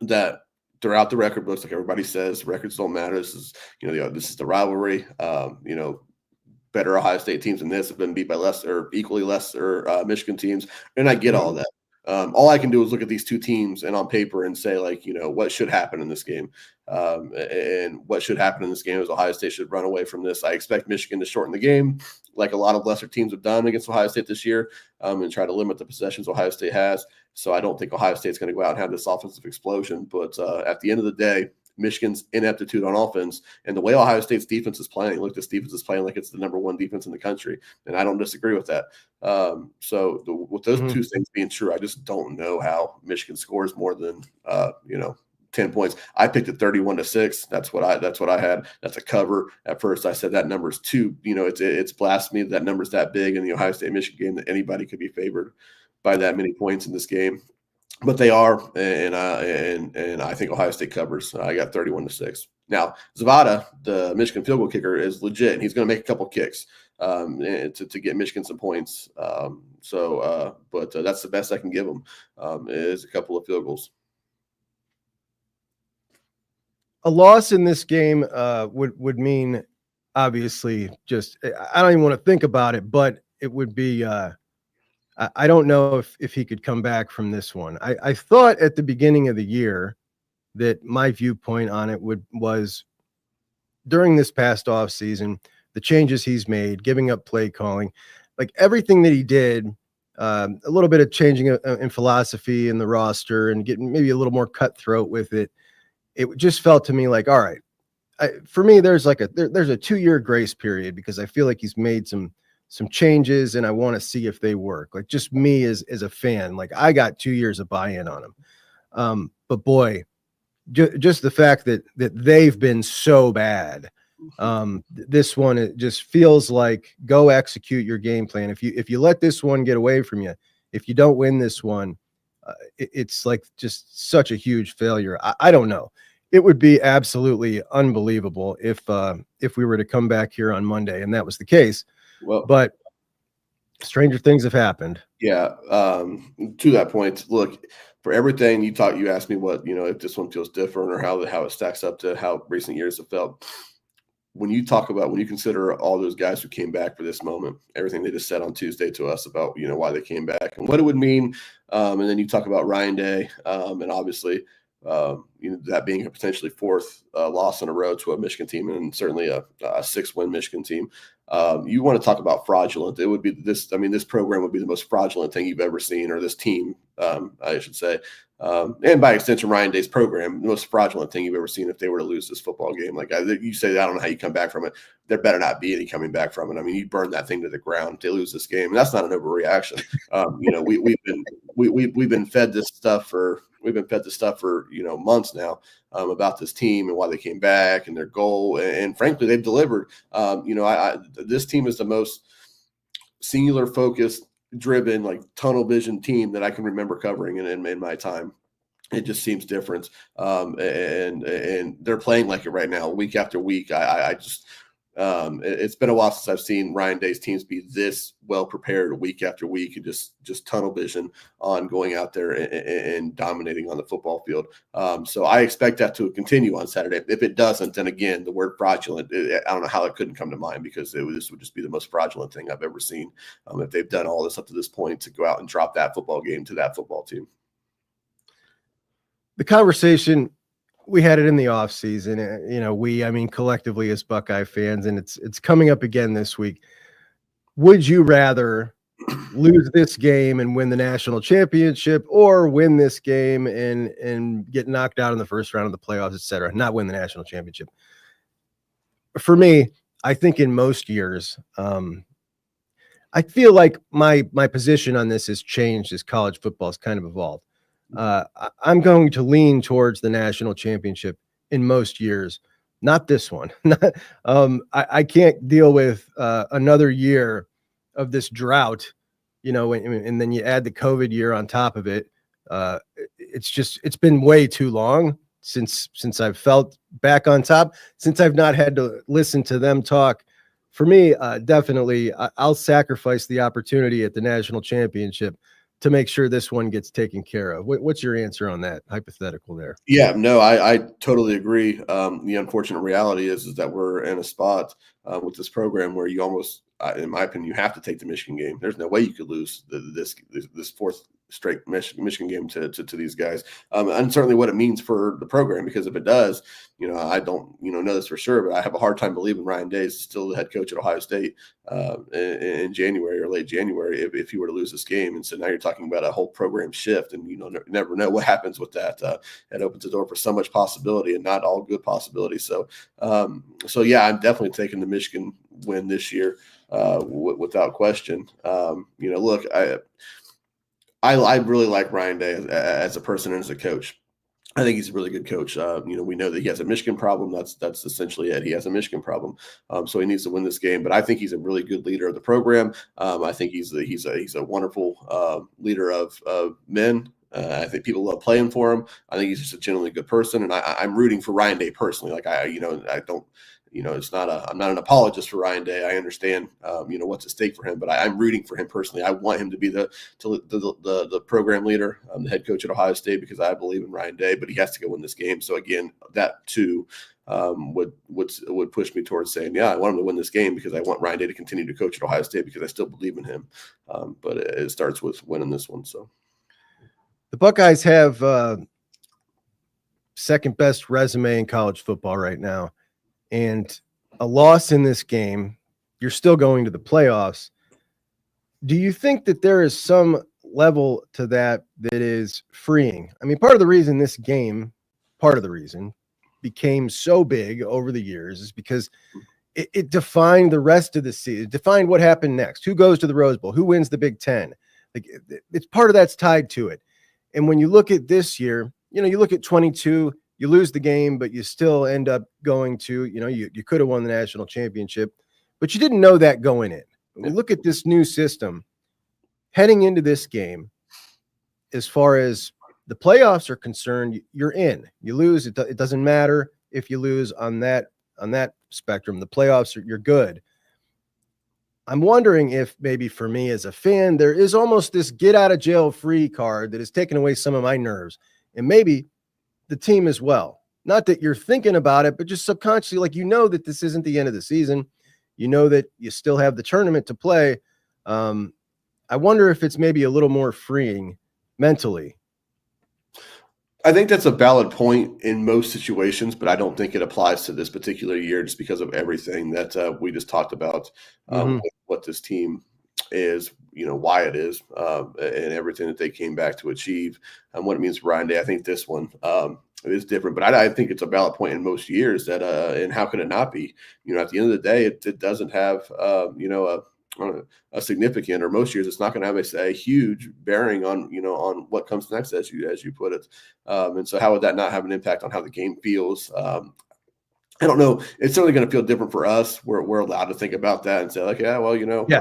that throughout the record books, like everybody says, records don't matter. This is, this is the rivalry. Better Ohio State teams than this have been beat by equally lesser Michigan teams. And I get all of that. All I can do is look at these two teams and on paper and say, like, what should happen in this game. And what should happen in this game is Ohio State should run away from this. I expect Michigan to shorten the game, like a lot of lesser teams have done against Ohio State this year, and try to limit the possessions Ohio State has. So I don't think Ohio State's going to go out and have this offensive explosion. But at the end of the day, Michigan's ineptitude on offense and the way Ohio State's defense is playing. Look, this defense is playing like it's the number one defense in the country, and I don't disagree with that. With those two things being true, I just don't know how Michigan scores more than 10 points. I picked it 31-6. That's what I had. That's a cover. At first I said that number's too, it's blasphemy that number's that big in the Ohio State Michigan game that anybody could be favored by that many points in this game. But they are, and I think Ohio State covers. I got 31-6. Now, Zavada, the Michigan field goal kicker, is legit, and he's going to make a couple kicks to get Michigan some points. But that's the best I can give them is a couple of field goals. A loss in this game would mean, obviously, just I don't even want to think about it, but it would be I don't know if he could come back from this one. I thought at the beginning of the year that my viewpoint on it was during this past off season, the changes he's made, giving up play calling, like everything that he did, a little bit of changing in philosophy in the roster and getting maybe a little more cutthroat with it. It just felt to me like, all right, for me, there's a 2-year grace period because I feel like he's made some changes and I want to see if they work. Like just me as a fan, like I got 2 years of buy-in on him. But boy, just the fact that they've been so bad. This one, it just feels like go execute your game plan. If you let this one get away from you, if you don't win this one, it's like just such a huge failure. I don't know. It would be absolutely unbelievable if we were to come back here on Monday and that was the case. Well, but stranger things have happened. Yeah. To that point, look, for everything you asked me what, if this one feels different or how it stacks up to how recent years have felt. When you consider all those guys who came back for this moment, everything they just said on Tuesday to us about, why they came back and what it would mean. And then you talk about Ryan Day and obviously, that being a potentially fourth loss in a row to a Michigan team and certainly a 6-win Michigan team. You want to talk about fraudulent. It would be this program would be the most fraudulent thing you've ever seen, or this team, I should say. And by extension, Ryan Day's program, the most fraudulent thing you've ever seen if they were to lose this football game. Like you say, I don't know how you come back from it. There better not be any coming back from it. I mean, you burn that thing to the ground. They lose this game, and that's not an overreaction. We've been fed this stuff for months now about this team and why they came back and their goal. And frankly, they've delivered. This team is the most singular focused, driven, like tunnel vision team that I can remember covering in my time. It just seems different. And they're playing like it right now, week after week. It's been a while since I've seen Ryan Day's teams be this well prepared week after week and just tunnel vision on going out there and dominating on the football field. So I expect that to continue on Saturday. If it doesn't, then again, the word fraudulent, I don't know how it couldn't come to mind because this would just be the most fraudulent thing I've ever seen. If they've done all this up to this point to go out and drop that football game to that football team. The conversation, we had it in the off season, collectively as Buckeye fans, and it's coming up again this week. Would you rather lose this game and win the national championship, or win this game and get knocked out in the first round of the playoffs, et cetera, not win the national championship? For me, I think in most years, I feel like my position on this has changed as college football has kind of evolved. I'm going to lean towards the national championship in most years, not this one. I can't deal with another year of this drought, and then you add the COVID year on top of it. It's been way too long since I've felt back on top, since I've not had to listen to them talk. For me, definitely, I'll sacrifice the opportunity at the national championship to make sure this one gets taken care of. What's your answer on that hypothetical there? Yeah, no, I totally agree. The unfortunate reality is that we're in a spot with this program where you almost, in my opinion, you have to take the Michigan game. There's no way you could lose this fourth straight Michigan game to these guys, and certainly what it means for the program. Because if it does, I don't know this for sure, but I have a hard time believing Ryan Day is still the head coach at Ohio State in January or late January if he were to lose this game. And so now you're talking about a whole program shift, and never know what happens with that. It opens the door for so much possibility, and not all good possibilities. So yeah, I'm definitely taking the Michigan win this year without question. Look, I really like Ryan Day as a person and as a coach. I think he's a really good coach. We know that he has a Michigan problem. That's essentially it. He has a Michigan problem, so he needs to win this game. But I think he's a really good leader of the program. I think he's a wonderful leader of men. I think people love playing for him. I think he's just a genuinely good person, and I'm rooting for Ryan Day personally. Like I don't. I'm not an apologist for Ryan Day. I understand, what's at stake for him, but I'm rooting for him personally. I want him to be the program leader, the head coach at Ohio State, because I believe in Ryan Day, but he has to go win this game. So again, that too would push me towards saying, yeah, I want him to win this game because I want Ryan Day to continue to coach at Ohio State because I still believe in him. But it starts with winning this one. So the Buckeyes have second best resume in college football right now. And a loss in this game, you're still going to the playoffs. Do you think that there is some level to that is freeing? I mean, part of the reason this game, became so big over the years is because it defined the rest of the season. It defined what happened next. Who goes to the Rose Bowl? Who wins the Big Ten? Like, it's part of that's tied to it. And when you look at this year, you look at 22. You lose the game, but you still end up going to, you could have won the national championship, but you didn't know that going in. When we look at this new system heading into this game, as far as the playoffs are concerned, you're in. You lose, it doesn't matter if you lose on that spectrum. The playoffs, you're good. I'm wondering if maybe for me as a fan, there is almost this get out of jail free card that has taken away some of my nerves, and maybe the team as well. Not that you're thinking about it, but just subconsciously, like, that this isn't the end of the season. That you still have the tournament to play. I wonder if it's maybe a little more freeing mentally. I think that's a valid point in most situations, but I don't think it applies to this particular year just because of everything that we just talked about, what this team is, why it is, and everything that they came back to achieve and what it means for Ryan Day. I think this one is different, but I think it's a valid point in most years that, and how can it not be? At the end of the day, it doesn't have, a significant, or most years, it's not going to have a huge bearing on, on what comes next, as you put it. And so how would that not have an impact on how the game feels? I don't know. It's certainly going to feel different for us. We're allowed to think about that and say, like, yeah, well, Yeah.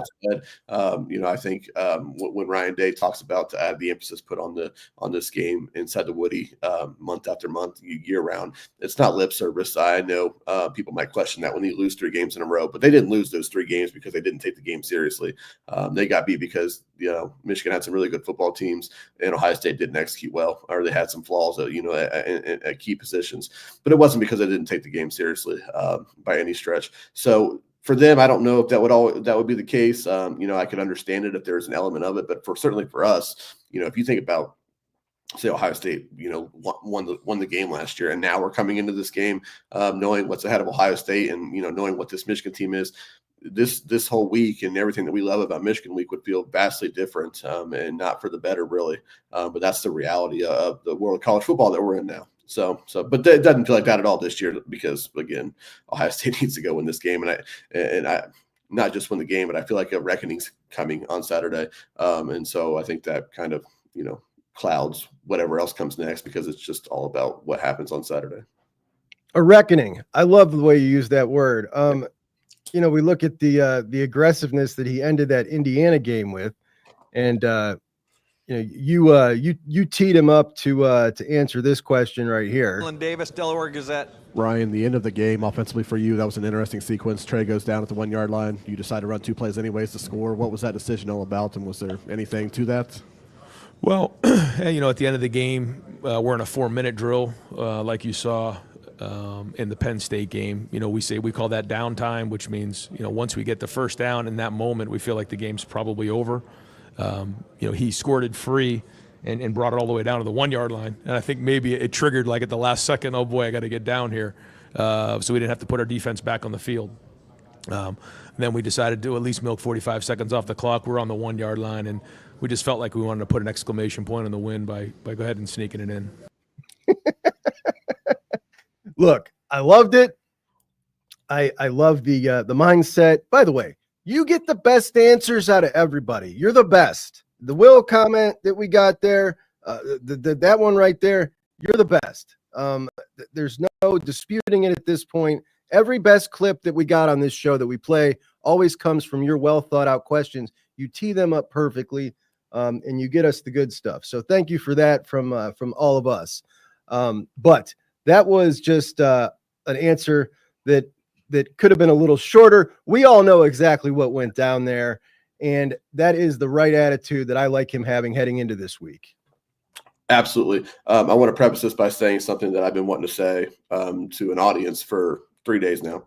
I think when Ryan Day talks about the emphasis put on this game inside the Woody month after month, year round, it's not lip service. I know people might question that when you lose 3 games in a row, but they didn't lose those 3 games because they didn't take the game seriously. They got beat because Michigan had some really good football teams and Ohio State didn't execute well, or they had some flaws at key positions. But it wasn't because they didn't take the game seriously by any stretch. So for them, I don't know if that would be the case. I could understand it if there's an element of it, but certainly for us, if you think about, say, Ohio State, won the game last year, and now we're coming into this game knowing what's ahead of Ohio State, and knowing what this Michigan team is. This whole week and everything that we love about Michigan week would feel vastly different, and not for the better, really. But that's the reality of the world of college football that we're in now. But it doesn't feel like that at all this year, because again, Ohio State needs to go win this game, and I not just win the game, but I feel like a reckoning's coming on Saturday. And so I think that kind of clouds whatever else comes next, because it's just all about what happens on Saturday. A reckoning. I love the way you use that word. We look at the aggressiveness that he ended that Indiana game with, and you teed him up to answer this question right here. Dillon Davis, Delaware Gazette. Ryan, the end of the game offensively for you, that was an interesting sequence. Trey goes down at the 1-yard line. You decide to run 2 plays anyways to score. What was that decision all about, and was there anything to that? Well, at the end of the game, we're in a 4-minute drill, like you saw in the Penn State game. We call that downtime, which means, once we get the first down in that moment, we feel like the game's probably over. He squirted free and brought it all the way down to the 1 yard line. And I think maybe it triggered like at the last second, oh boy, I got to get down here. So we didn't have to put our defense back on the field. Then we decided to at least milk 45 seconds off the clock. We're on the 1 yard line, and we just felt like we wanted to put an exclamation point on the win by go ahead and sneaking it in. Look, I loved it. I love the mindset. By the way, you get the best answers out of everybody. You're the best. The Will comment that we got there, that one right there, you're the best. There's no disputing it at this point. Every best clip that we got on this show that we play always comes from your well thought out questions. You tee them up perfectly, and you get us the good stuff. So thank you for that from all of us. But that was just an answer that could have been a little shorter. We all know exactly what went down there, and that is the right attitude that I like him having heading into this week. Absolutely. I want to preface this by saying something that I've been wanting to say to an audience for 3 days now.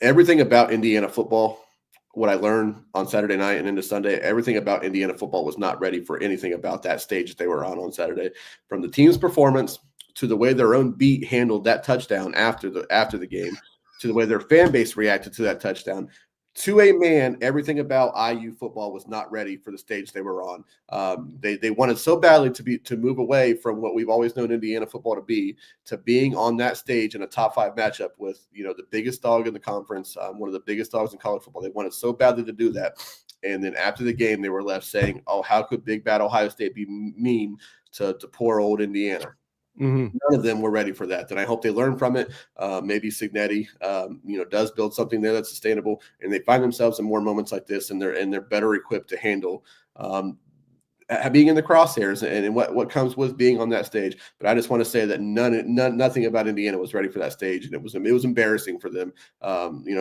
Everything about Indiana football, what I learned on Saturday night and into Sunday, everything about Indiana football was not ready for anything about that stage that they were on Saturday. From the team's performance to the way their own beat handled that touchdown after the game, to the way their fan base reacted to that touchdown. To a man, everything about IU football was not ready for the stage they were on. They wanted so badly to move away from what we've always known Indiana football to being on that stage in a top 5 matchup with the biggest dog in the conference, one of the biggest dogs in college football. They wanted so badly to do that, and then after the game, they were left saying, "Oh, how could Big Bad Ohio State be mean to poor old Indiana?" Mm-hmm. None of them were ready for that. And I hope they learn from it. Maybe Cignetti, does build something there that's sustainable, and they find themselves in more moments like this, and they're better equipped to handle being in the crosshairs and what comes with being on that stage. But I just want to say that nothing about Indiana was ready for that stage, and it was embarrassing for them,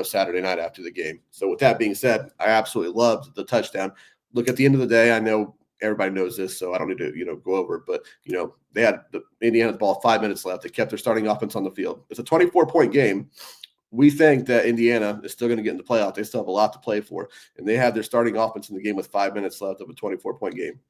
Saturday night after the game. So with that being said, I absolutely loved the touchdown. Look, at the end of the day, I know everybody knows this, so I don't need to, go over it. But, they had Indiana's ball 5 minutes left. They kept their starting offense on the field. It's a 24-point game. We think that Indiana is still going to get in the playoff. They still have a lot to play for. And they had their starting offense in the game with 5 minutes left of a 24-point game.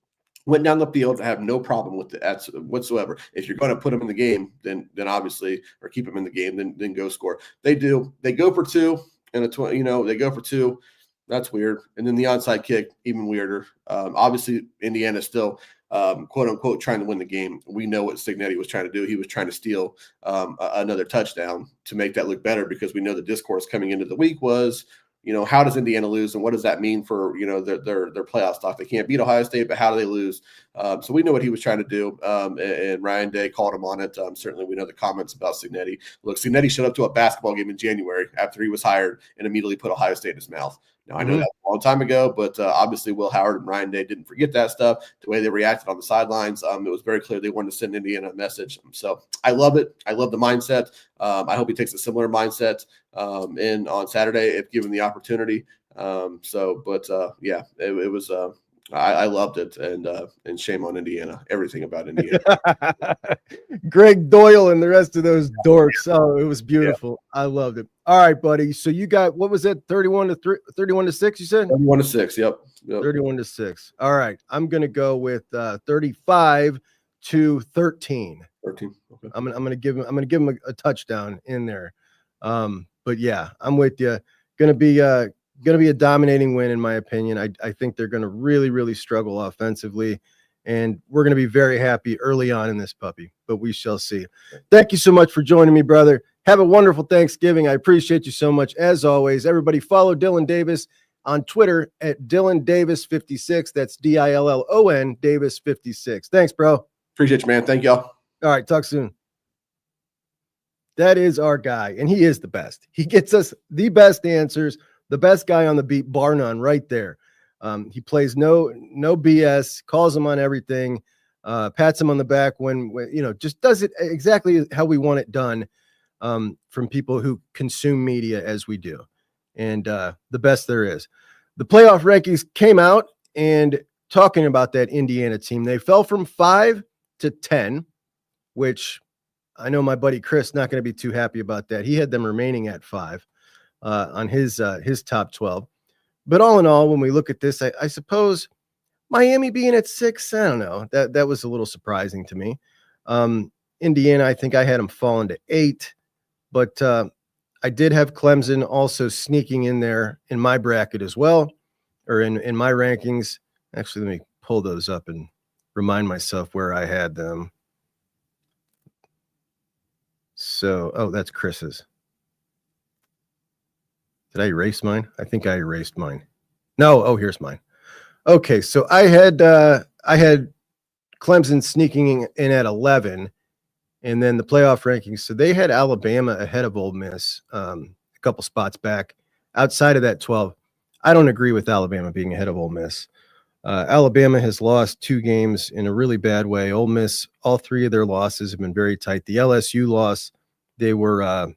Went down the field. I have no problem with that whatsoever. If you're going to put them in the game, then obviously, or keep them in the game, then go score. They do. They go for two, and they go for two. That's weird. And then the onside kick, even weirder. Obviously, Indiana still, quote unquote, trying to win the game. We know what Cignetti was trying to do. He was trying to steal another touchdown to make that look better, because we know the discourse coming into the week was, how does Indiana lose, and what does that mean for their playoff stock? They can't beat Ohio State, but how do they lose? So we know what he was trying to do, and Ryan Day called him on it. Certainly, we know the comments about Cignetti. Look, Cignetti showed up to a basketball game in January after he was hired and immediately put Ohio State in his mouth. Now, I know that's a long time ago, but obviously Will Howard and Ryan Day didn't forget that stuff. The way they reacted on the sidelines, it was very clear they wanted to send Indiana a message. So I love it. I love the mindset. I hope he takes a similar mindset in on Saturday if given the opportunity. It was I loved it, and shame on Indiana. Everything about Indiana. Greg Doyle and the rest of those dorks. Oh, it was beautiful. Yeah. I loved it. All right, buddy. So you got, what was it? 31-6, you said? 31-6. Yep. 31-6. All right. I'm going to go with 35-13. 13. Okay. I'm going to give him a touchdown in there. But yeah, I'm with you. Going to be a dominating win, in my opinion. I think they're going to really, really struggle offensively, and we're going to be very happy early on in this puppy, but we shall see. Thank you so much for joining me, brother. Have a wonderful Thanksgiving. I appreciate you so much. As always, everybody follow Dillon Davis on Twitter at Dillon Davis 56. That's Dillon Davis 56. Thanks, bro. Appreciate you, man. Thank y'all. All right. Talk soon. That is our guy, and he is the best. He gets us the best answers. The best guy on the beat, bar none, right there. He plays no BS, calls him on everything, pats him on the back when just does it exactly how we want it done, from people who consume media as we do. And the best there is. The playoff rankings came out, and talking about that Indiana team, they fell from 5 to 10, which I know my buddy Chris not going to be too happy about that. He had them remaining at 5. On his top 12, But all in all, when we look at this, I suppose Miami being at 6, I don't know. That was a little surprising to me. Indiana, I think I had them falling to 8, but I did have Clemson also sneaking in there in my bracket as well, or in my rankings. Actually, let me pull those up and remind myself where I had them. So, oh, that's Chris's. Did I erase mine? I think I erased mine. No, oh, here's mine. Okay, so I had Clemson sneaking in at 11, and then the playoff rankings. So they had Alabama ahead of Ole Miss, a couple spots back. Outside of that 12, I don't agree with Alabama being ahead of Ole Miss. Alabama has lost 2 games in a really bad way. Ole Miss, all 3 of their losses have been very tight. The LSU loss, they were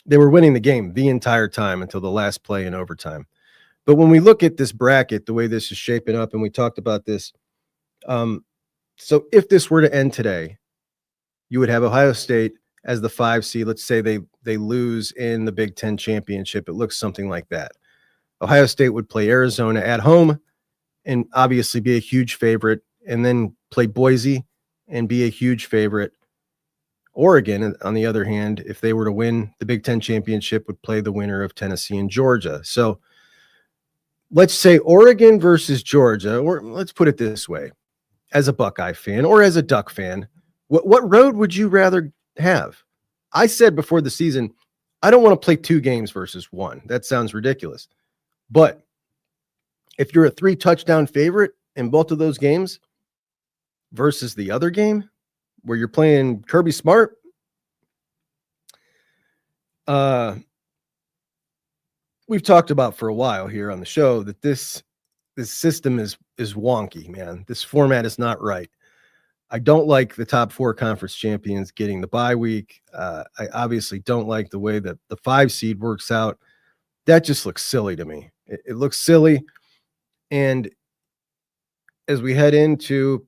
winning the game the entire time until the last play in overtime. But when we look at this bracket, the way this is shaping up, and we talked about this, so if this were to end today, you would have Ohio State as the 5 seed. Let's say they lose in the Big Ten championship. It looks something like that. Ohio State would play Arizona at home and obviously be a huge favorite, and then play Boise and be a huge favorite. Oregon, on the other hand, if they were to win the Big Ten championship, would play the winner of Tennessee and Georgia. So let's say Oregon versus Georgia, or let's put it this way, as a Buckeye fan or as a Duck fan, what road would you rather have? I said before the season, I don't want to play 2 games versus 1. That sounds ridiculous. But if you're a 3 touchdown favorite in both of those games versus the other game where you're playing Kirby Smart, we've talked about for a while here on the show that this system is wonky, man. This format is not right. I don't like the top 4 conference champions getting the bye week. I obviously don't like the way that the 5 seed works out. That just looks silly to me. It looks silly. And as we head into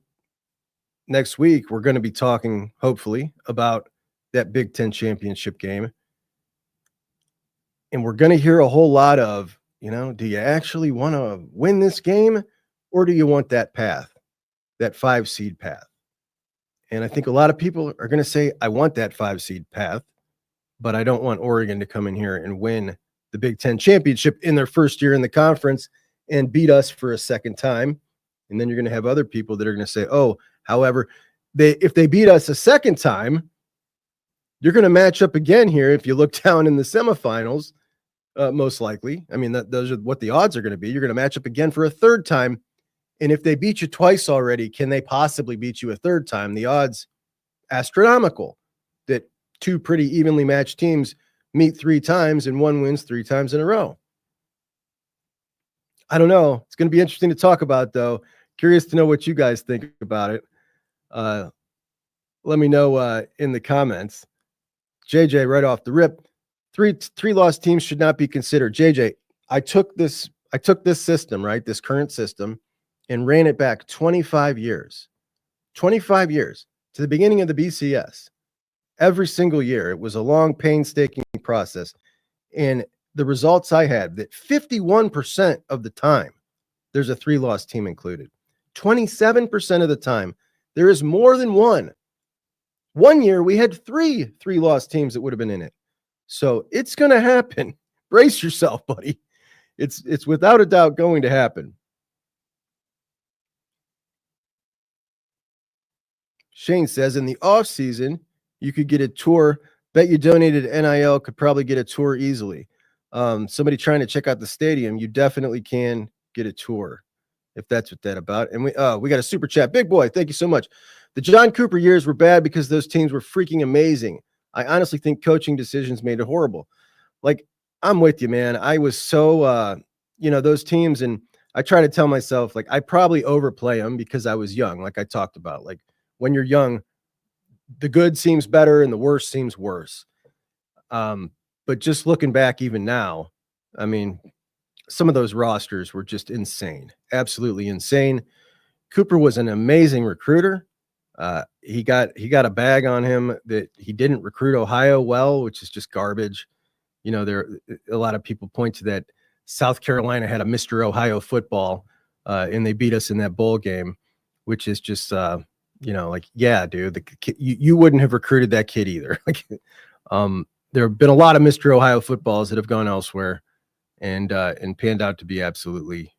next week, we're going to be talking, hopefully, about that Big Ten championship game. And we're going to hear a whole lot of, do you actually want to win this game, or do you want that path, that 5 seed path? And I think a lot of people are going to say, I want that 5 seed path, but I don't want Oregon to come in here and win the Big Ten championship in their first year in the conference and beat us for a second time. And then you're going to have other people that are going to say, oh, however, if they beat us a second time, you're going to match up again here. If you look down in the semifinals, most likely, I mean, those are what the odds are going to be. You're going to match up again for a third time. And if they beat you twice already, can they possibly beat you a third time? The odds astronomical that 2 pretty evenly matched teams meet 3 times and one wins 3 times in a row. I don't know. It's going to be interesting to talk about, though. Curious to know what you guys think about it. Let me know in the comments. JJ, right off the rip, three lost teams should not be considered. JJ, I took this system, right, this current system, and ran it back 25 years. 25 years to the beginning of the BCS. Every single year. It was a long, painstaking process. And the results I had, that 51% of the time, there's a 3-loss team included. 27% of the time, there is more than one. One year, we had 3 3-loss teams that would have been in it. So it's going to happen. Brace yourself, buddy. It's without a doubt going to happen. Shane says, in the offseason, you could get a tour. Bet you donated NIL could probably get a tour easily. Somebody trying to check out the stadium, you definitely can get a tour if that's what that's about. And we got a super chat. Big boy, thank you so much. The John Cooper years were bad because those teams were freaking amazing. I honestly think coaching decisions made it horrible. Like, I'm with you, man. I was so, those teams, and I try to tell myself, like, I probably overplay them because I was young, like I talked about. Like, when you're young, the good seems better and the worst seems worse. But just looking back even now, I mean, some of those rosters were just insane, absolutely insane. Cooper was an amazing recruiter. He got a bag on him that he didn't recruit Ohio well, which is just garbage. There a lot of people point to South Carolina had a Mr. Ohio football, and they beat us in that bowl game, which is just, like, yeah, dude, the kid, you wouldn't have recruited that kid either. Like, there have been a lot of Mr. Ohio footballs that have gone elsewhere and panned out to be absolutely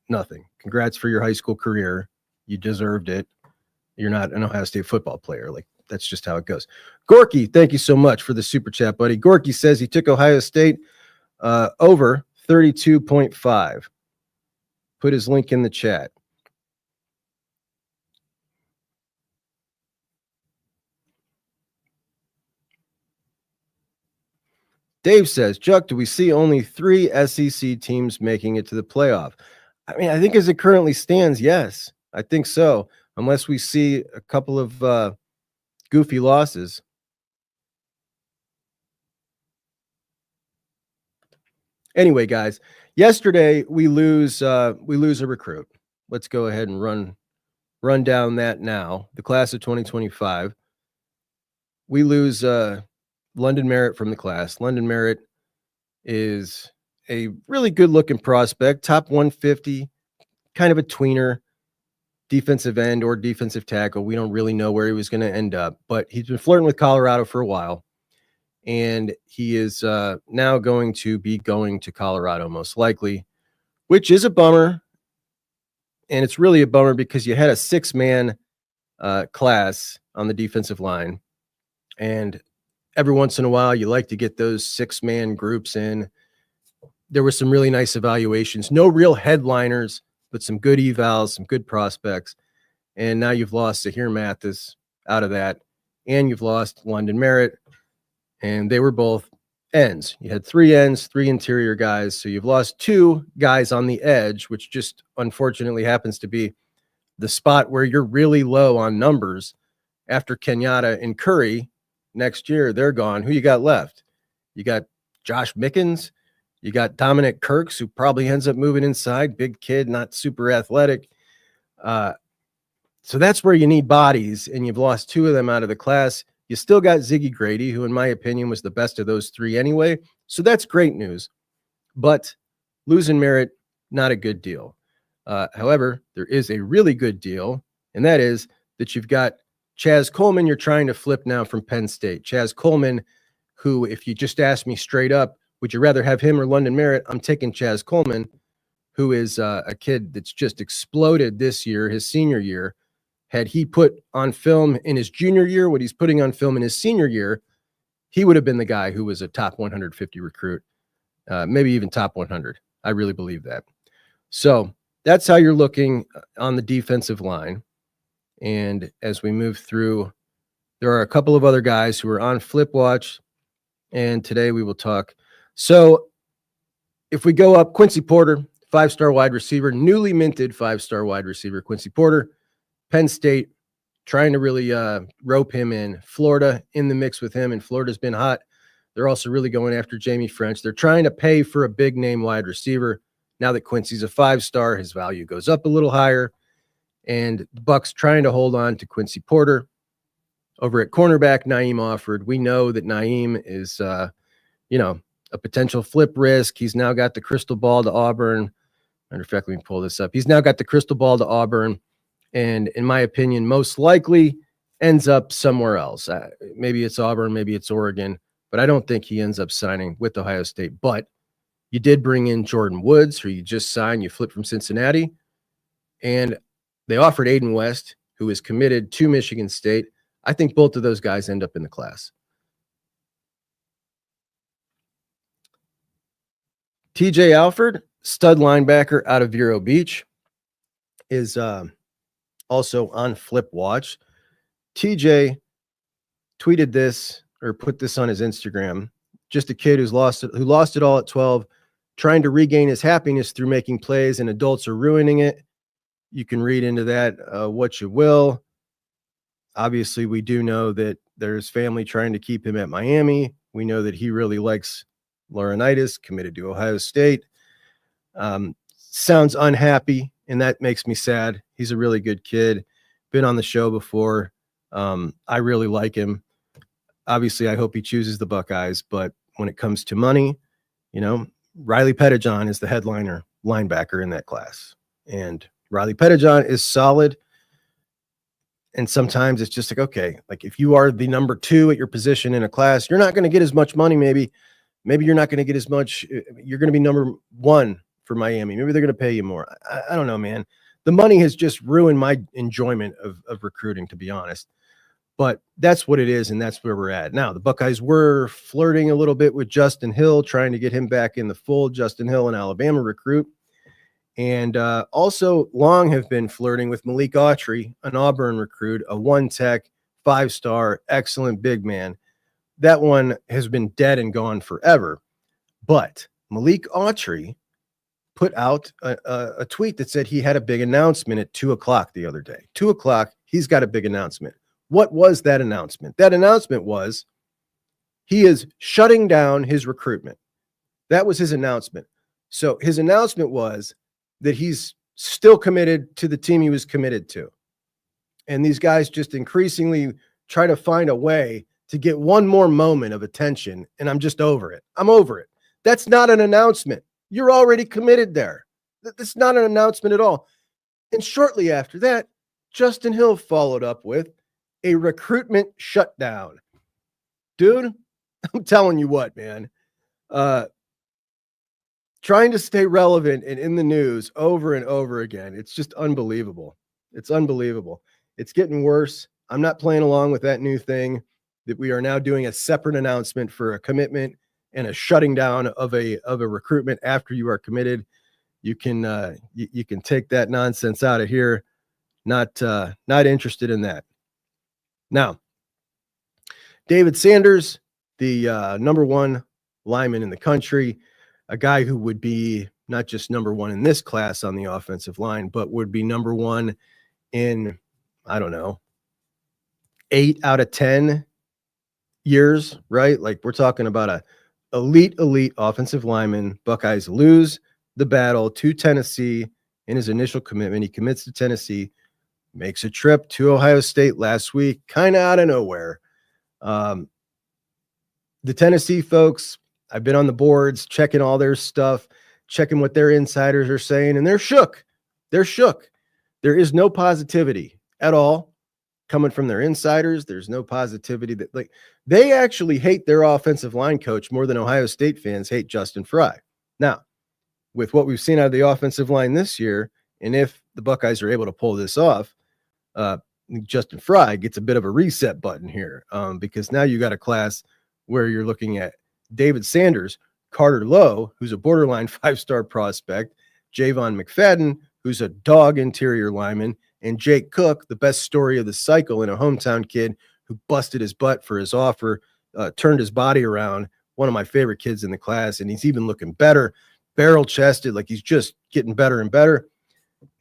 nothing. Congrats for your high school career. You deserved it. You're not an Ohio State football player. Like, that's just how it goes. Gorky, thank you so much for the super chat, buddy. Gorky says he took Ohio State over 32.5. Put his link in the chat. Dave says, Chuck, do we see only 3 SEC teams making it to the playoff? I mean, I think as it currently stands, yes. I think so. Unless we see a couple of goofy losses. Anyway, guys, yesterday we lose a recruit. Let's go ahead and run down that now. The class of 2025. We lose London Merritt from the class. London Merritt is a really good-looking prospect, top 150, kind of a tweener, defensive end or defensive tackle. We don't really know where he was going to end up, but he's been flirting with Colorado for a while, and he is now going to be going to Colorado most likely, which is a bummer, and it's really a bummer because you had a 6-man class on the defensive line, and every once in a while, you like to get those 6-man groups in. There were some really nice evaluations. No real headliners, but some good evals, some good prospects. And now you've lost Zahir Mathis out of that. And you've lost London Merritt. And they were both ends. You had 3 ends, 3 interior guys. So you've lost 2 guys on the edge, which just unfortunately happens to be the spot where you're really low on numbers. After Kenyatta and Curry, next year, they're gone. Who you got left? You got Josh Mickens. You got Dominic Kirks, who probably ends up moving inside. Big kid, not super athletic. So that's where you need bodies, and you've lost 2 of them out of the class. You still got Ziggy Grady, who in my opinion was the best of those 3 anyway. So that's great news. But losing Merritt, not a good deal. However, there is a really good deal, and that is that you've got Chaz Coleman, you're trying to flip now from Penn State. Chaz Coleman, who, if you just ask me straight up, would you rather have him or London Merritt? I'm taking Chaz Coleman, who is a kid that's just exploded this year, his senior year. Had he put on film in his junior year what he's putting on film in his senior year, he would have been the guy who was a top 150 recruit, maybe even top 100. I really believe that. So that's how you're looking on the defensive line. And as we move through, there are a couple of other guys who are on flip watch, and today we will talk. So if we go up, Quincy Porter, 5-star wide receiver, newly minted 5-star wide receiver, Quincy Porter, Penn State, trying to really rope him in. Florida in the mix with him, and Florida's been hot. They're also really going after Jamie French. They're trying to pay for a big name wide receiver. Now that Quincy's a 5-star, his value goes up a little higher. And the Bucks trying to hold on to Quincy Porter. Over at cornerback, Naeem Offord. We know that Naeem is, a potential flip risk. He's now got the crystal ball to Auburn. Matter of fact, let me pull this up. He's now got the crystal ball to Auburn. And in my opinion, most likely ends up somewhere else. Maybe it's Auburn, maybe it's Oregon. But I don't think he ends up signing with Ohio State. But you did bring in Jordan Woods, who you just signed. You flipped from Cincinnati. And they offered Aiden West, who is committed to Michigan State. I think both of those guys end up in the class. TJ Alford, stud linebacker out of Vero Beach, is also on flip watch. TJ tweeted this or put this on his Instagram. Just a kid who lost it all at 12, trying to regain his happiness through making plays, and adults are ruining it. You can read into that what you will. Obviously, we do know that there's family trying to keep him at Miami. We know that he really likes Laurinaitis, committed to Ohio State. Sounds unhappy, and that makes me sad. He's a really good kid. Been on the show before. I really like him. Obviously, I hope he chooses the Buckeyes, but when it comes to money, Riley Pettijohn is the headliner linebacker in that class. And Riley Pettijohn is solid. And sometimes it's just like, okay, like if you are the number 2 at your position in a class, you're not going to get as much money. Maybe you're not going to get as much. You're going to be number 1 for Miami. Maybe they're going to pay you more. I don't know, man. The money has just ruined my enjoyment of recruiting, to be honest. But that's what it is, and that's where we're at. Now, the Buckeyes were flirting a little bit with Justin Hill, trying to get him back in the fold. Justin Hill, an Alabama recruit. And also long have been flirting with Malik Autry, an Auburn recruit, a 1-tech, 5-star, excellent big man. That one has been dead and gone forever. But Malik Autry put out a tweet that said he had a big announcement at 2:00 the other day. 2:00, he's got a big announcement. What was that announcement? That announcement was he is shutting down his recruitment. That was his announcement. So his announcement was that he's still committed to the team he was committed to. And these guys just increasingly try to find a way to get one more moment of attention. And I'm just over it. I'm over it. That's not an announcement. You're already committed there. That's not an announcement at all. And shortly after that, Justin Hill followed up with a recruitment shutdown. Dude, I'm telling you what, man. Trying to stay relevant and in the news over and over again. It's just unbelievable. It's unbelievable. It's getting worse. I'm not playing along with that new thing that we are now doing a separate announcement for a commitment and a shutting down of a recruitment after you are committed. You can you can take that nonsense out of here. Not interested in that. Now, David Sanders, the number 1 lineman in the country, a guy who would be not just number 1 in this class on the offensive line, but would be number 1 in, I don't know, 8 out of 10 years, right? Like we're talking about a elite offensive lineman. Buckeyes lose the battle to Tennessee in his initial commitment. He commits to Tennessee, makes a trip to Ohio State last week, kind of out of nowhere. The Tennessee folks, I've been on the boards, checking all their stuff, checking what their insiders are saying, and they're shook. They're shook. There is no positivity at all coming from their insiders. There's no positivity that, like, they actually hate their offensive line coach more than Ohio State fans hate Justin Fry. Now, with what we've seen out of the offensive line this year, and if the Buckeyes are able to pull this off, Justin Fry gets a bit of a reset button here, because now you got a class where you're looking at David Sanders, Carter Lowe, who's a borderline 5-star prospect, Javon McFadden, who's a dog interior lineman, and Jake Cook, the best story of the cycle, and a hometown kid who busted his butt for his offer, turned his body around, one of my favorite kids in the class, and he's even looking better, barrel-chested, like he's just getting better and better.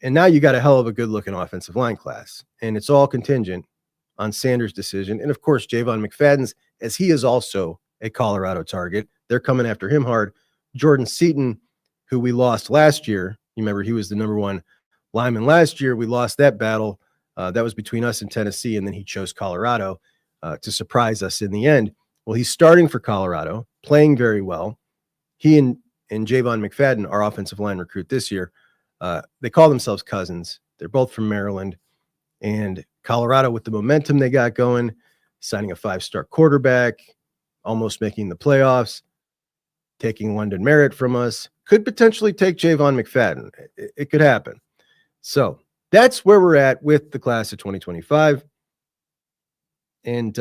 And now you got a hell of a good-looking offensive line class, and it's all contingent on Sanders' decision. And, of course, Javon McFadden's, as he is also a Colorado target. They're coming after him hard. Jordan Seaton, who we lost last year, you remember he was the number 1 lineman last year. We lost that battle. That was between us and Tennessee, and then he chose Colorado to surprise us in the end. Well, he's starting for Colorado, playing very well. He and Javon McFadden, our offensive line recruit this year, they call themselves cousins. They're both from Maryland. And Colorado, with the momentum they got going, signing a 5-star quarterback, almost making the playoffs, taking London Merritt from us, could potentially take Javon McFadden. It could happen. So that's where we're at with the class of 2025. And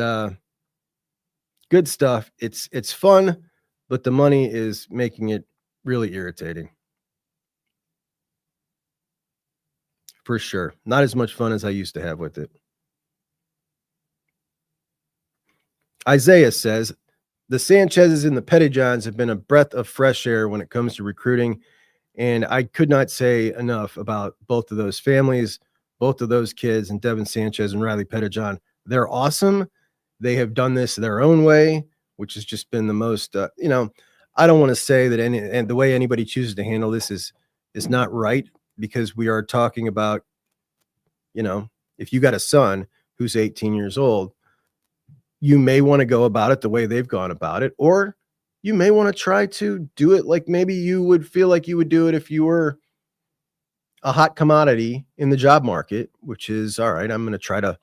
good stuff. It's fun, but the money is making it really irritating. For sure. Not as much fun as I used to have with it. Isaiah says, the Sanchez's and the Pettijohns have been a breath of fresh air when it comes to recruiting, and I could not say enough about both of those families, both of those kids, and Devin Sanchez and Riley Pettijohn. They're awesome. They have done this their own way, which has just been the most, I don't want to say that and the way anybody chooses to handle this is not right, because we are talking about, if you got a son who's 18 years old, you may want to go about it the way they've gone about it, or you may want to try to do it like maybe you would feel like you would do it if you were a hot commodity in the job market, which is, all right, I'm going to try to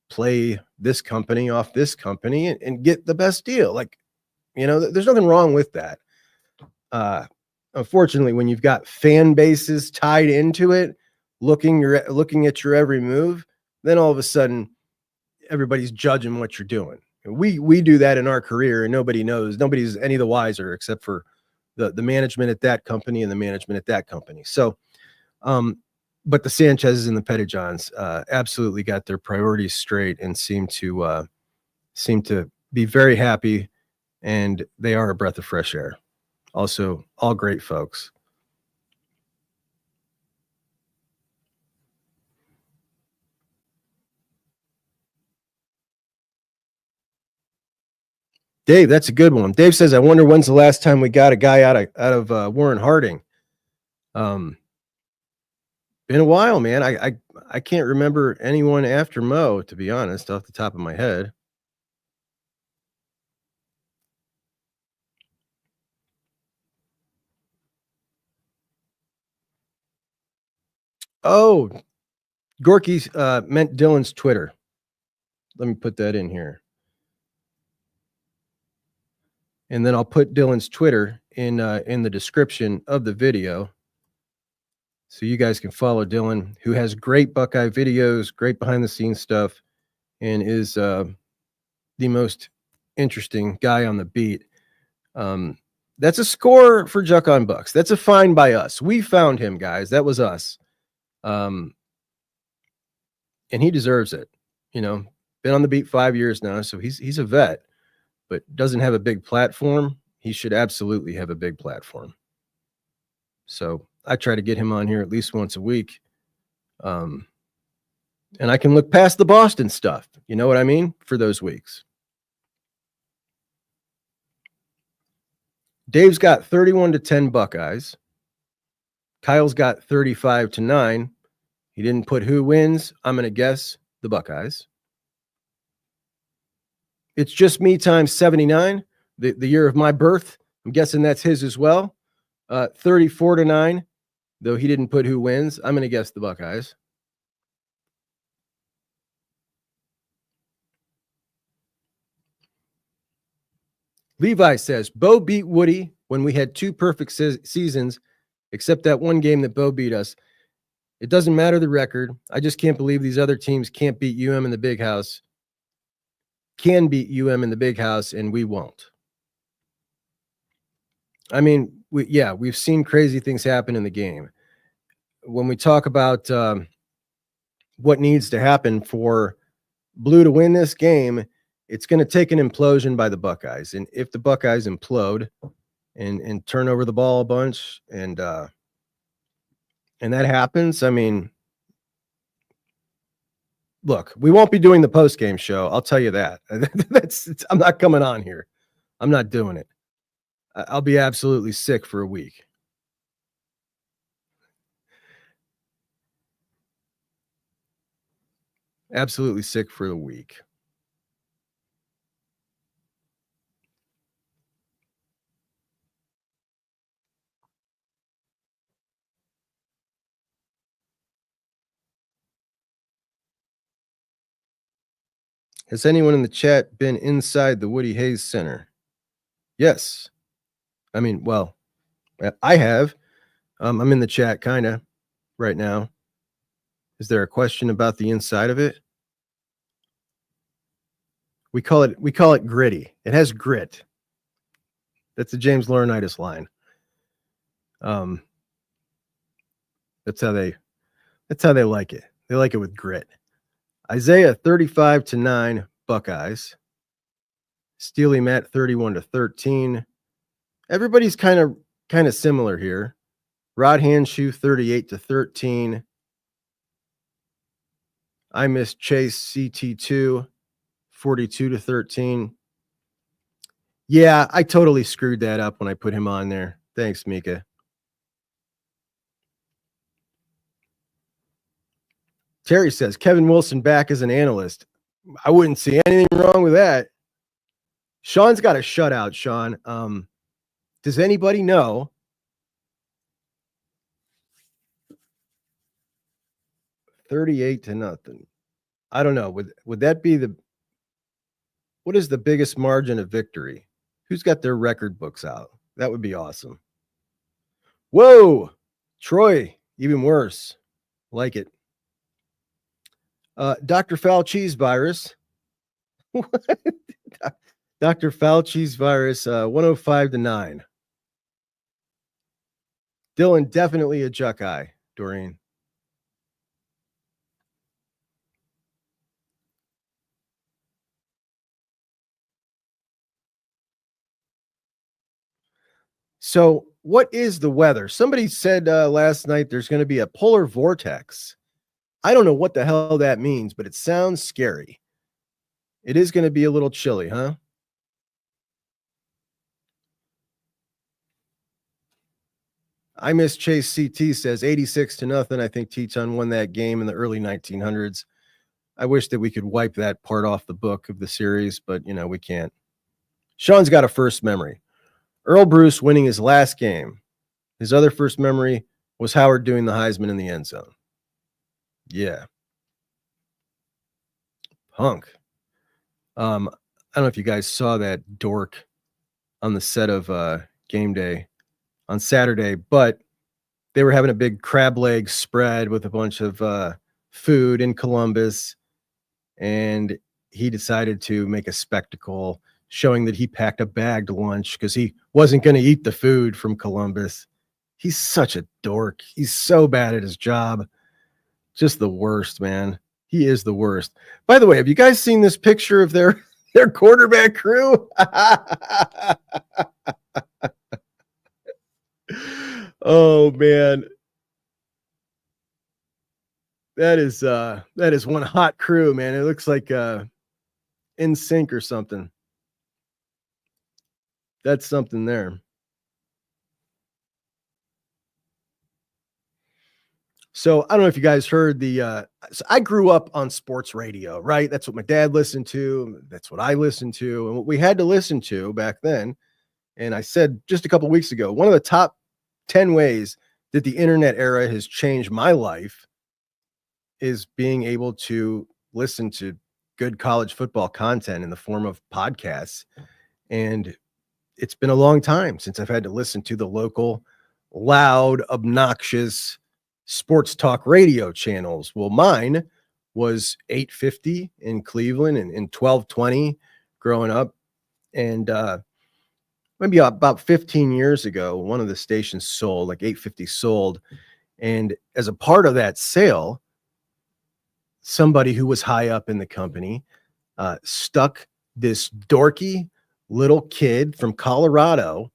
play this company off this company and get the best deal. Like, there's nothing wrong with that. Unfortunately, when you've got fan bases tied into it, looking at your every move, then all of a sudden everybody's judging what you're doing. We do that in our career, and nobody's any the wiser except for the management at that company and the management at that company. So, but the Sanchez's and the Pettijohns absolutely got their priorities straight and seem to be very happy, and they are a breath of fresh air. Also, all great folks. Dave, that's a good one. Dave says, I wonder when's the last time we got a guy out of Warren Harding. Been a while, man. I can't remember anyone after Mo, to be honest, off the top of my head. Oh, Gorky meant Dillon's Twitter. Let me put that in here. And then I'll put Dillon's Twitter in the description of the video, so you guys can follow Dillon, who has great Buckeye videos, great behind-the-scenes stuff, and is the most interesting guy on the beat. That's a score for Juck on Bucks. That's a find by us. We found him, guys. That was us. And he deserves it. Been on the beat 5 years now, so he's a vet, but doesn't have a big platform. He should absolutely have a big platform. So I try to get him on here at least once a week. And I can look past the Boston stuff. You know what I mean? For those weeks. Dave's got 31-10 Buckeyes. Kyle's got 35-9. He didn't put who wins. I'm going to guess the Buckeyes. It's just me times 79, the year of my birth. I'm guessing that's his as well. 34-9, though he didn't put who wins. I'm going to guess the Buckeyes. Levi says, Bo beat Woody when we had 2 perfect seasons, except that one game that Bo beat us. It doesn't matter the record. I just can't believe these other teams can't beat UM in the big house. Can beat UM in the big house, and we won't. I mean, we've seen crazy things happen in the game. When we talk about what needs to happen for Blue to win this game, it's going to take an implosion by the Buckeyes. And if the Buckeyes implode and turn over the ball a bunch, and that happens, I mean, look, we won't be doing the post-game show. I'll tell you that. I'm not coming on here. I'm not doing it. I'll be absolutely sick for a week. Absolutely sick for a week. Has anyone in the chat been inside the Woody Hayes Center? Yes. I mean, well, I have. I'm in the chat kind of right now. Is there a question about the inside of it? We call it gritty. It has grit. That's a James Laurinaitis line. That's how they like it. They like it with grit. Isaiah 35-9 Buckeyes. Steely Matt 31-13. Everybody's kind of similar here. Rod Handshoe 38-13. I miss Chase CT2 42-13. Yeah, I totally screwed that up when I put him on there. Thanks, Mika. Terry says, Kevin Wilson back as an analyst. I wouldn't see anything wrong with that. Sean's got a shutout, Sean. Does anybody know? $38-0. I don't know. Would that be what is the biggest margin of victory? Who's got their record books out? That would be awesome. Whoa, Troy, even worse. Like it. Dr. Fauci's virus. Dr. Fauci's virus, 105-9. Dillon, definitely a Buckeye, Doreen. So, what is the weather? Somebody said last night there's going to be a polar vortex. I don't know what the hell that means, but it sounds scary. It is going to be a little chilly, huh? I miss Chase CT says 86-0. I think Teton won that game in the early 1900s. I wish that we could wipe that part off the book of the series, but we can't. Sean's got a first memory. Earl Bruce winning his last game. His other first memory was Howard doing the Heisman in the end zone. Yeah. Punk. I don't know if you guys saw that dork on the set of Game Day on Saturday, but they were having a big crab leg spread with a bunch of food in Columbus, and he decided to make a spectacle showing that he packed a bagged lunch because he wasn't going to eat the food from Columbus. He's such a dork. He's so bad at his job. Just the worst, man. He is the worst. By the way, have you guys seen this picture of their quarterback crew? Oh man. That is one hot crew, man. It looks like In Sync or something. That's something there. So I don't know if you guys heard so I grew up on sports radio, right? That's what my dad listened to. That's what I listened to. And what we had to listen to back then, and I said just a couple weeks ago, one of the top 10 ways that the internet era has changed my life is being able to listen to good college football content in the form of podcasts. And it's been a long time since I've had to listen to the local, loud, obnoxious sports talk radio channels. Well, mine was 850 in Cleveland and 1220 growing up. And maybe about 15 years ago, one of the stations sold, like 850 sold. And as a part of that sale, somebody who was high up in the company stuck this dorky little kid from Colorado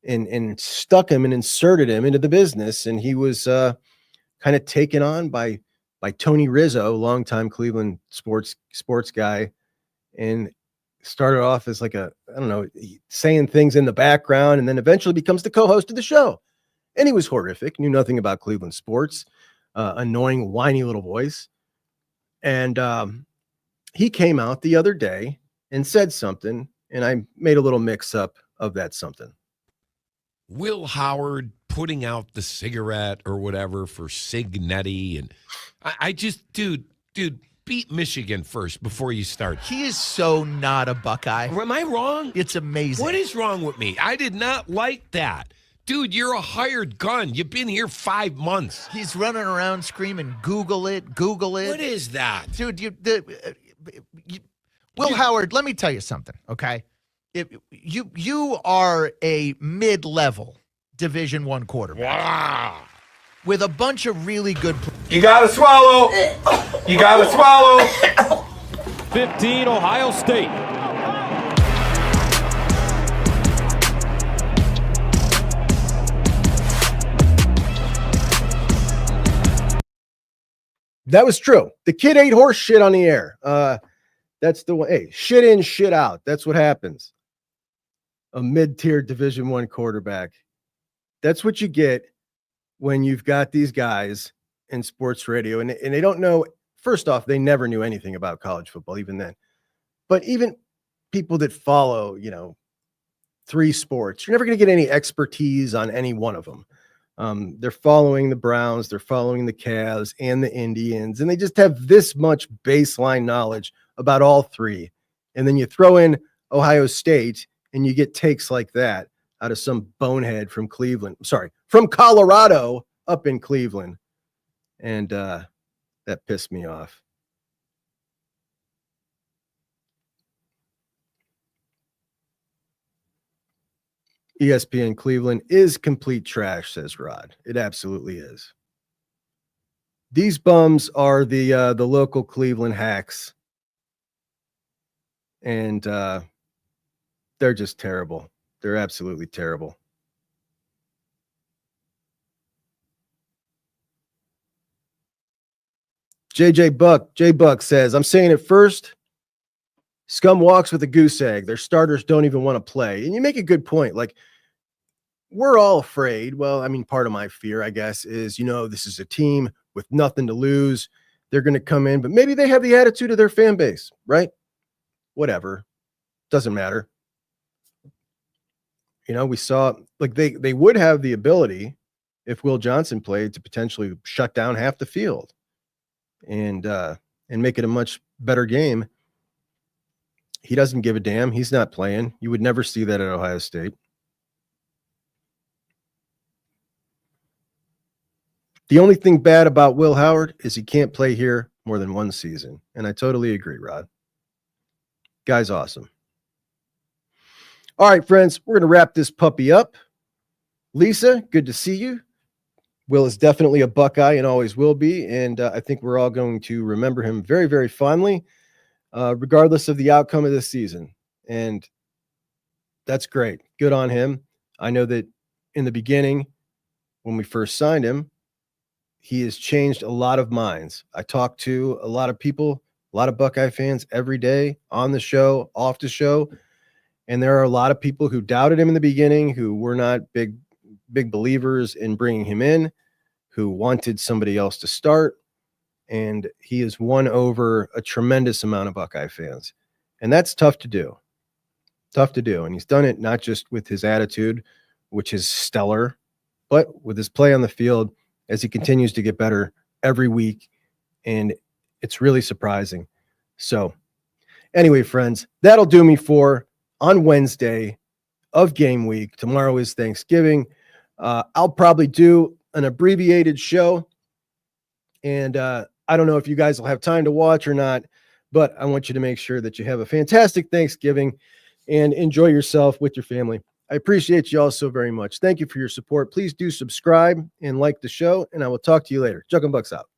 and stuck him and inserted him into the business. And he was kind of taken on by Tony Rizzo, longtime Cleveland sports guy, and started off as like saying things in the background, and then eventually becomes the co-host of the show. And he was horrific, knew nothing about Cleveland sports, annoying, whiny little voice. And he came out the other day and said something, and I made a little mix up of that something. Will Howard putting out the cigarette or whatever for Signetti, and I just, dude, beat Michigan first before you start. He is so not a Buckeye. Am I wrong? It's amazing. What is wrong with me? I did not like that. Dude, you're a hired gun. You've been here 5 months. He's running around screaming, Google it. What is that? Dude, Will Howard, let me tell you something, okay? You are a mid-level Division I quarterback. Wow. With a bunch of really good players. You gotta swallow. You gotta swallow. 15, Ohio State. That was true. The kid ate horse shit on the air. That's the way. Hey, shit in, shit out. That's what happens. A mid-tier Division I quarterback. That's what you get when you've got these guys in sports radio, and they don't know. First off, they never knew anything about college football, even then. But even people that follow, 3 sports. You're never going to get any expertise on any one of them. They're following the Browns, they're following the Cavs and the Indians, and they just have this much baseline knowledge about all 3. And then you throw in Ohio State and you get takes like that out of some bonehead from from Colorado up in Cleveland. And that pissed me off. ESPN Cleveland is complete trash, says Rod. It absolutely is. These bums are the local Cleveland hacks. And they're just terrible. They're absolutely terrible. J Buck says, I'm saying it first. Scum walks with a goose egg. Their starters don't even want to play. And you make a good point. Like, we're all afraid. Well, I mean, part of my fear, I guess, is, this is a team with nothing to lose. They're going to come in, but maybe they have the attitude of their fan base, right? Whatever. Doesn't matter. We saw like they would have the ability, if Will Johnson played, to potentially shut down half the field and make it a much better game. He doesn't give a damn. He's not playing. You would never see that at Ohio State. The only thing bad about Will Howard is he can't play here more than 1 season. And I totally agree, Rod. Guy's awesome. All right, friends, we're going to wrap this puppy up. Lisa, good to see you. Will is definitely a Buckeye and always will be. And I think we're all going to remember him very, very fondly, regardless of the outcome of this season. And that's great. Good on him. I know that in the beginning, when we first signed him, he has changed a lot of minds. I talk to a lot of people, a lot of Buckeye fans every day on the show, off the show. And there are a lot of people who doubted him in the beginning, who were not big believers in bringing him in, who wanted somebody else to start. And he has won over a tremendous amount of Buckeye fans. And that's tough to do. And he's done it not just with his attitude, which is stellar, but with his play on the field as he continues to get better every week. And it's really surprising. So anyway, friends, that'll do me for on Wednesday of game week. Tomorrow is Thanksgiving. I'll probably do an abbreviated show. And I don't know if you guys will have time to watch or not, but I want you to make sure that you have a fantastic Thanksgiving and enjoy yourself with your family. I appreciate you all so very much. Thank you for your support. Please do subscribe and like the show, and I will talk to you later. Chuck and Bucks out.